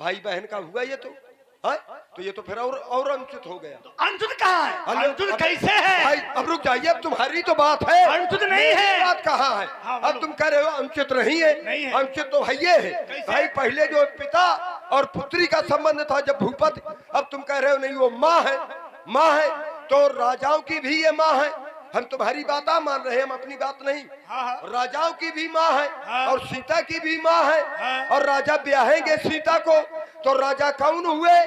भाई बहन का हुआ ये तो है? तो ये तो फिर और अनुचित हो गया।
तो अनुचित कहाँ है?
हेलो,
अनुचित
अब-
कैसे है?
भाई अब रुक जाइए, अब तुम्हारी तो बात है,
अनुचित नहीं
मेरी
है।
बात कहाँ है?
हाँ,
अब तुम कह रहे हो अनुचित नहीं है,
नहीं है।
अनुचित तो है ये है।
कैसे?
भाई पहले जो पिता और पुत्री का संबंध था जब भूपति, अब तुम कह रहे हो नहीं वो माँ है, माँ है। तो राजाओं की भी ये माँ है। हम तुम्हारी बात मान रहे हैं, हम अपनी बात नहीं।
हाँ।
राजाओं की भी माँ है
हाँ।
और सीता की भी माँ है।
हाँ।
और राजा ब्याहेंगे सीता को, तो राजा कौन हुए?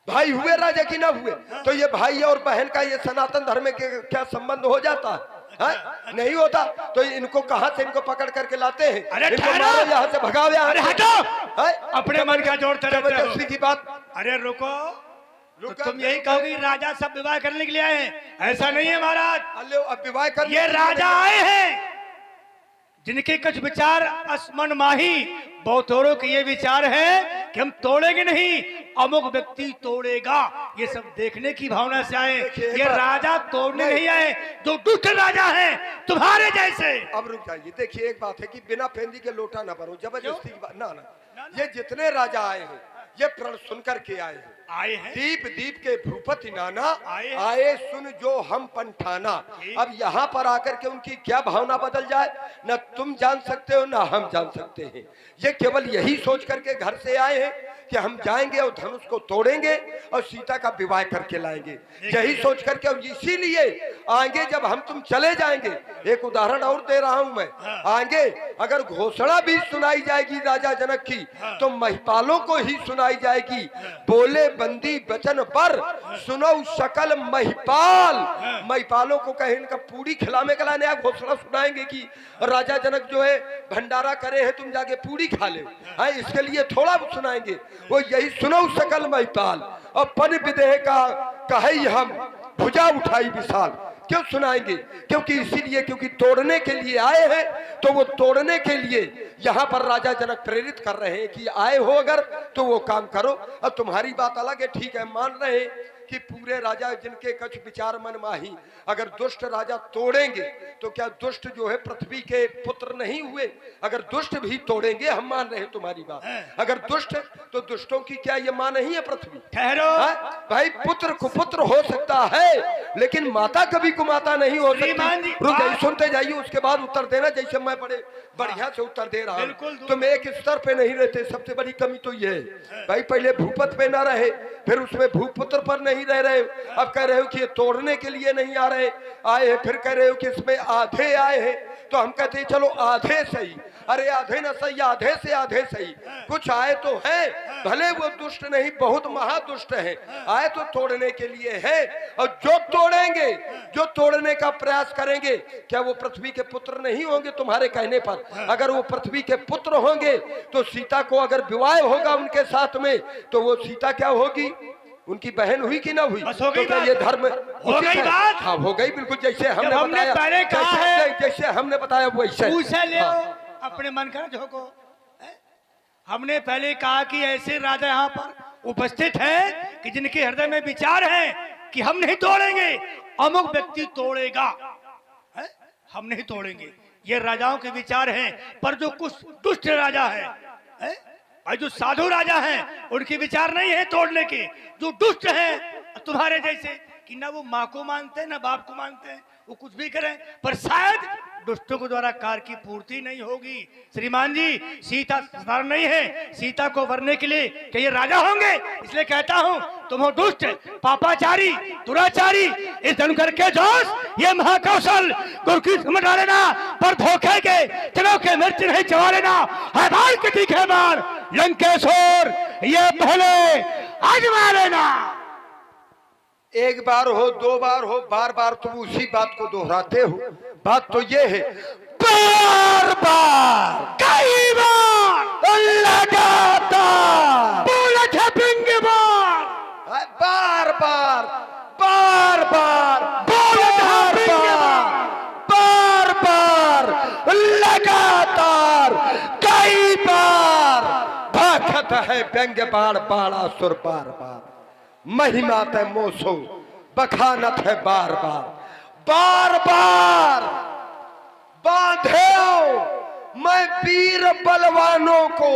भाई हुए राजा की ना हुए? तो ये भाई और बहन का ये सनातन धर्म के क्या संबंध हो जाता है? नहीं होता। तो इनको कहां से इनको पकड़ करके लाते हैं?
अरे
इनको
ठहरो।
मारो, यहाँ से भगाओ यहाँ
अरे
से।
हटो,
हैं?
अपने मन का जोड़ते रहते हो।
जबरदस्ती की बात।
अरे रुको, तो
रुका-
तुम यही कहोगे राजा सब विवाह करने के लिए आए हैं? ऐसा नहीं है महाराज।
अल्ले अब विवाह कर,
ये राजा आए हैं जिनके कुछ विचार असमन माही, बहुतोरों के ये विचार है कि हम तोड़ेंगे नहीं, अमुक व्यक्ति तोड़ेगा। ये सब देखने की भावना से आए।
देखिए,
ये राजा तोड़ने नहीं आए, जो दुष्ट राजा हैं तुम्हारे जैसे।
अब रुक जाइए, देखिए एक बात है कि बिना फेंदी के लोटा ना भरो, जबरदस्ती की बात ना ना। ये जितने राजा आए हैं ये प्रण सुन करके आए हैं,
आए हैं।
दीप दीप के भूपति नाना
आए हैं।
आए सुन जो हम पंठाना। अब यहाँ पर आकर के उनकी क्या भावना बदल जाए, न तुम जान सकते हो ना हम जान सकते हैं। ये केवल यही सोच करके घर से आए हैं कि हम जाएंगे और धनुष को तोड़ेंगे और सीता का विवाह करके लाएंगे, यही सोच करके। और इसीलिए आगे जब हम तुम चले जाएंगे, एक उदाहरण और दे रहा हूं मैं, आगे अगर घोषणा भी सुनाई जाएगी राजा जनक की तो महिपालों को ही सुनाई जाएगी। बोले बंदी वचन पर सुनो सकल महिपाल। महिपालों को कहे इनका पूरी खिलाने के लाने आप घोषणा सुनाएंगे कि राजा जनक जो है भंडारा करे है, तुम जाके पूरी खा ले, इसके लिए थोड़ा सुनाएंगे। वो यही सुनो सकल महिपाल और पन विदेह का कहे हम भुजा उठाई विशाल। क्यों सुनाएंगे? क्योंकि इसीलिए क्योंकि तोड़ने के लिए आए हैं, तो वो तोड़ने के लिए यहाँ पर राजा जनक प्रेरित कर रहे हैं कि आए हो अगर तो वो काम करो। अब तुम्हारी बात अलग है, ठीक है, मान रहे हैं कि पूरे राजा जिनके कछ विचार मन माही, अगर दुष्ट राजा तोड़ेंगे तो क्या दुष्ट जो है पृथ्वी के पुत्र नहीं हुए? अगर दुष्ट भी तोड़ेंगे, हम मान रहे हैं तुम्हारी बात, अगर दुष्ट तो दुष्टों की क्या ये मां नहीं है पृथ्वी?
ठहरो
भाई, पुत्र कुपुत्र हो सकता है लेकिन माता कभी कुमाता नहीं हो सकती। रुक जाइए, सुनते जाइए, उसके बाद उत्तर देना। जैसे मैं बड़े बढ़िया से उत्तर दे रहा हूँ, तुम एक स्तर पे नहीं रहते। सबसे बड़ी कमी तो ये है भाई, पहले भूपत पे ना रहे, फिर उसमें भूपुत्र पर नहीं रह रहे, अब कह रहे हो कि ये तोड़ने के लिए नहीं आ रहे, आए हैं, फिर कह रहे हो कि इसमें आधे आए हैं। तो हम कहते हैं चलो आधे सही, अरे आधे ना सही, आधे से आधे सही। कुछ आए तो हैं, भले वो दुष्ट नहीं, बहुत महादुष्ट है, आए तो तोड़ने के लिए है। और जो तोड़ेंगे, जो तोड़ने का प्रयास करेंगे, क्या वो पृथ्वी के पुत्र नहीं होंगे तुम्हारे कहने पर? अगर वो पृथ्वी के पुत्र होंगे तो सीता को अगर विवाह होगा उनके साथ में, तो वो सीता क्या होगी? उनकी बहन हुई कि ना हुई?
हो गई
तो ये धर्म
हो गई बात।
हाँ, हो गई, बिल्कुल जैसे हमने बताया,
पहले कहा है,
जैसे हमने बताया वैसे
पूछे ले अपने मन का झोंको। हमने पहले कहा कि ऐसे राजा यहाँ पर उपस्थित हैं कि जिनके हृदय में विचार है कि हम नहीं तोड़ेंगे, अमुक व्यक्ति तोड़ेगा, हम नहीं तोड़ेंगे। ये राजाओं के विचार हैं। पर जो कुछ दुष्ट राजा है, भाई जो साधु राजा हैं, उनके विचार नहीं है तोड़ने के। जो दुष्ट हैं तुम्हारे जैसे कि ना वो माँ को मानते हैं ना बाप को मानते हैं, वो कुछ भी करें पर शायद दुष्टों के द्वारा कार्य की पूर्ति नहीं होगी। श्रीमान जी, सीता साधारण नहीं है, सीता को वरने के लिए कि ये राजा होंगे, इसलिए कहता हूँ तुम हो दुष्ट, पापाचारी, दुराचारी, इस धनुकर के जोश, ये महाकौशल गुरकी समझ लेना, पर धोखे के चलो के मिर्च नहीं चबा लेना, है बाल के तीखे बार लंकेश्वर ये पहले आजमा लेना।
एक बार हो, दो बार हो, बार बार तुम उसी बात को दोहराते हो। बात तो ये है,
बार बार कई बार लगातार बोले थे बिंग बार,
बार बार बार बार
बोले थे बिंग
बार बार लगातार कई बार भाखत है व्यंग्य बाण बाणासुर बार बार। महिमा ते मोसो बखानत है बार बार। बार बार बांधे मैं वीर बलवानों को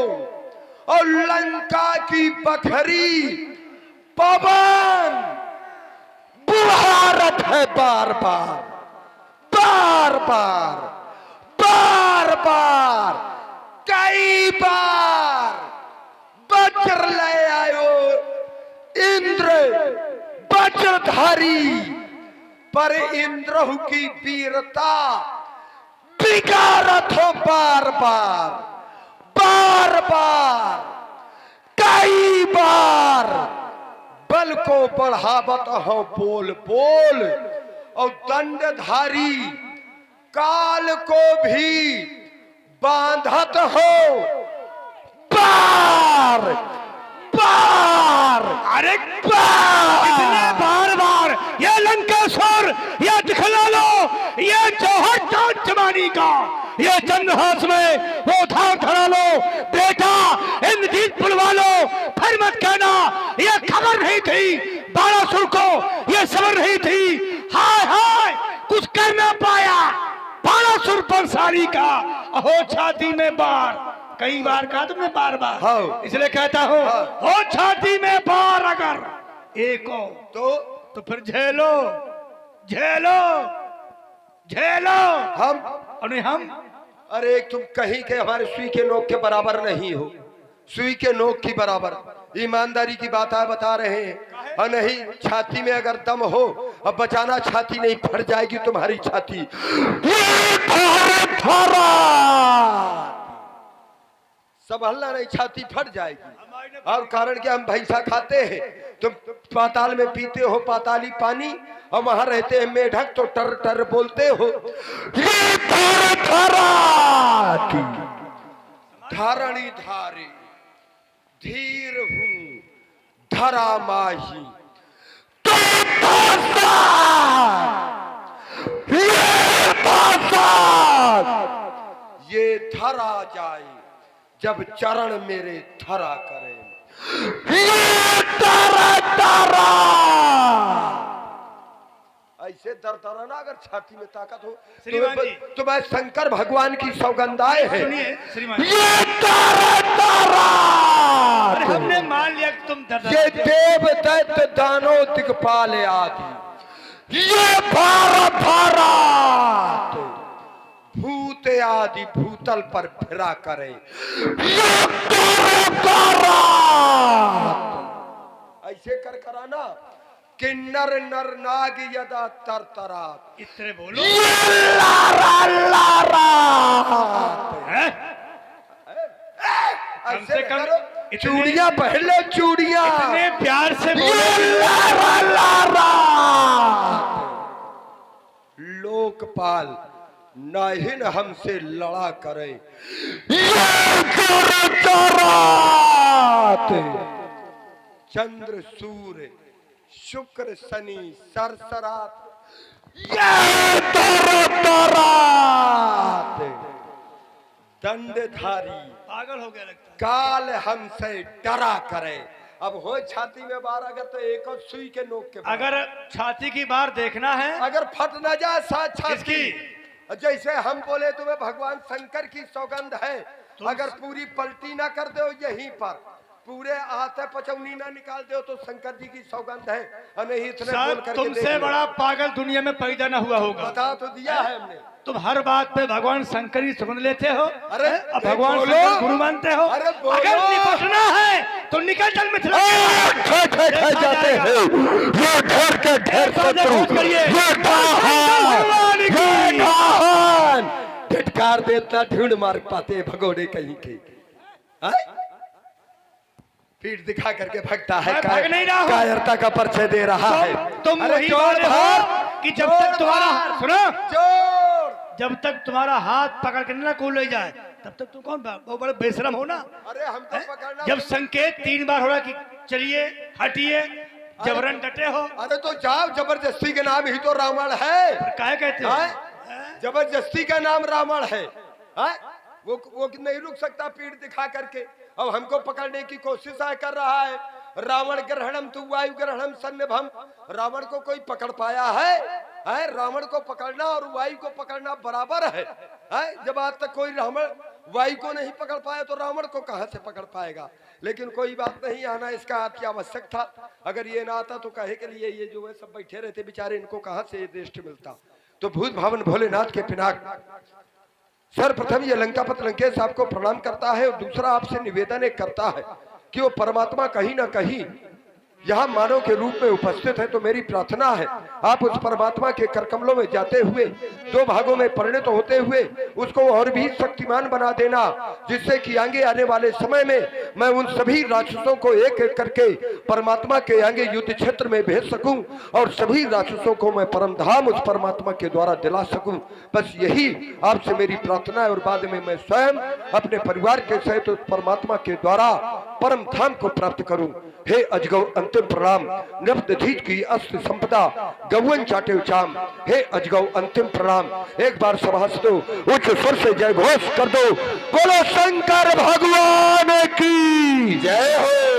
और लंका की बखरी पवन बुहारत है बार बार बार बार बार बार कई बार। वज्र ले आयो इंद्र वज्रधारी, पर इंद्र की वीरता बिगाड़त हो बार बार बार बार कई बार। बल को बढ़ावत हो बोल बोल और दंडधारी काल को भी बांधत हो बार बार।
अरे इतने बार बार ये लंकेश्वर, ये दिखला लो, ये जौहर चांद जमानी का, ये चंद्रहास में वो धार धरा लो बेटा, इंद्रजीत बुलवा लो, फिर मत कहना ये खबर नहीं थी बाणासुर को, ये सबर नहीं थी। हाय हाय कुछ कर ना पाया बाणासुर पर सारी का, अहो छाती में बार कई बार कहा तुमने बार बार,
हाँ।
इसलिए कहता हूँ
हाँ।
हो छाती में बार अगर एक हो तो फिर झेलो झेलो झेलो।
हम
और नहीं हम
अरे तुम कहीं के हमारे सुई के नोक के बराबर नहीं हो, सुई के नोक की बराबर। ईमानदारी की बात है बता रहे हैं। और नहीं छाती में अगर दम हो, अब बचाना छाती नहीं फट जाएगी तुम्हारी छाती। संभलना नहीं, छाती फट जाएगी। और कारण क्या, हम भैंसा खाते हैं, तुम पाताल में पीते हो पाताली पानी, और वहां रहते हैं मेढक तो टर टर बोलते हो। धारणी धारे धीर हूं धरा माही, ये धरा जाए जब चरण मेरे धरा करें। ऐसे दरदराना अगर छाती में ताकत हो
श्रीमान जी।
तो मैं शंकर भगवान की सौगंधाएं है।
सुनिए श्रीमान, अरे हमने मान लिया कि तुम दर्द
ये देव दैत्य दानो दिक्पाल आदि, ये भारा भूत आदि भूतल पर फिरा करे। ऐसे कर कराना किन्नर नर नाग यदा तरतरा,
इतने बोलो हैं? कम से कम
चूड़ियां पहन ले, चूड़ियां
इतने प्यार से बोलो।
लोकपाल नाहिन हमसे लड़ा करे। चंद्र सूर्य शुक्र शनि सरसरात, दंडधारी
पागल हो गया लगता है।
काल हमसे डरा करे। अब हो छाती में बार अगर तो एक और सुई के नोक के बार।
अगर छाती की बार देखना है
अगर फट न जाए साथ छाती,
किसकी?
जैसे हम बोले तुम्हें भगवान शंकर की सौगंध है, अगर पूरी पलटी ना कर दो यहीं पर, पूरे हाथ पचौनी ना निकाल दो तो शंकर जी की सौगंध है। और नहीं इतने बोल
सर
करके
तुमसे बड़ा पागल दुनिया में पैदा न हुआ होगा।
बता तो दिया है हमने।
तुम हर बात पे भगवान शंकर की सुगंध लेते हो।
अरे
अब भगवान
बोलो।
शंकर गुरु मानते हो।
अरे बोलो।
अगर निपटना है तो निकल चल मिथिला।
जाते हैं ये ढेर के ढेर शत्रु, ये
भगवान धिटकार देता ढूंढ मार पाते भगोड़े कहीं के। पीठ दिखा करके भगता है,
मैं भाग नहीं रहा हूं।
कायरता का परिचय दे रहा है।
तुम
अरे
वही
जोर
वाले
भर,
हो कि जब तक तुम्हारा
जोर
सुनो,
जोर।
जब तक तुम्हारा हाथ पकड़ के ना कोई ले जाए तब तक तुम कौन बहुत बड़े बेशरम हो ना।
अरे हमको पकड़ना।
जब संकेत 3 बार हो रहा कि चलिए हटिए, जबरन डटे हो।
अरे तो जाओ, जबरदस्ती के नाम ही तो रावण है।
काहे कहते हो?
जबरदस्ती का नाम रावण है। वो नहीं रुक सकता पीठ दिखा करके। अब हमको पकड़ने की कोशिश कर रहा है। रावण ग्रहणम तु वायु ग्रहणम सन्निभम। रावण को कोई पकड़ पाया है? रावण को पकड़ना और वायु को पकड़ना बराबर है। जब आज तक कोई रावण वायु को नहीं पकड़ पाया तो रावण को कहां से पकड़ पाएगा। लेकिन कोई बात नहीं, आना इसका अति आवश्यक था। अगर ये ना आता तो कहे के लिए ये जो है सब बैठे रहते बेचारे, इनको कहां से ये दृष्ट मिलता। तो भूत भावन भोलेनाथ के पिनाक सर्वप्रथम ये लंकापति लंकेश आपको प्रणाम करता है। और दूसरा आपसे निवेदन एक करता है कि वो परमात्मा कहीं ना कहीं यहाँ मानव के रूप में उपस्थित है। तो मेरी प्रार्थना है आप उस परमात्मा के करकमलों में जाते हुए 2 भागों में परिणत होते हुए उसको और भी शक्तिमान बना देना, जिससे कि आगे आने वाले समय में मैं उन सभी राक्षसों को एक एक करके परमात्मा के आगे युद्ध क्षेत्र में भेज सकूं और सभी राक्षसों को मैं परम धाम उस परमात्मा के द्वारा दिला सकूं। बस यही आपसे मेरी प्रार्थना है। और बाद में मैं स्वयं अपने परिवार के सहित उस परमात्मा के द्वारा परम धाम को प्राप्त करूं। हे अजगौ अंतिम प्रणाम, नवदधीत की अस्त संपदा गौवन चाटे चाम। हे अजगौ अंतिम प्रणाम। एक बार सभासदों उच्च स्वर से जय घोष कर दो। बोलो शंकर भगवान की
जय हो।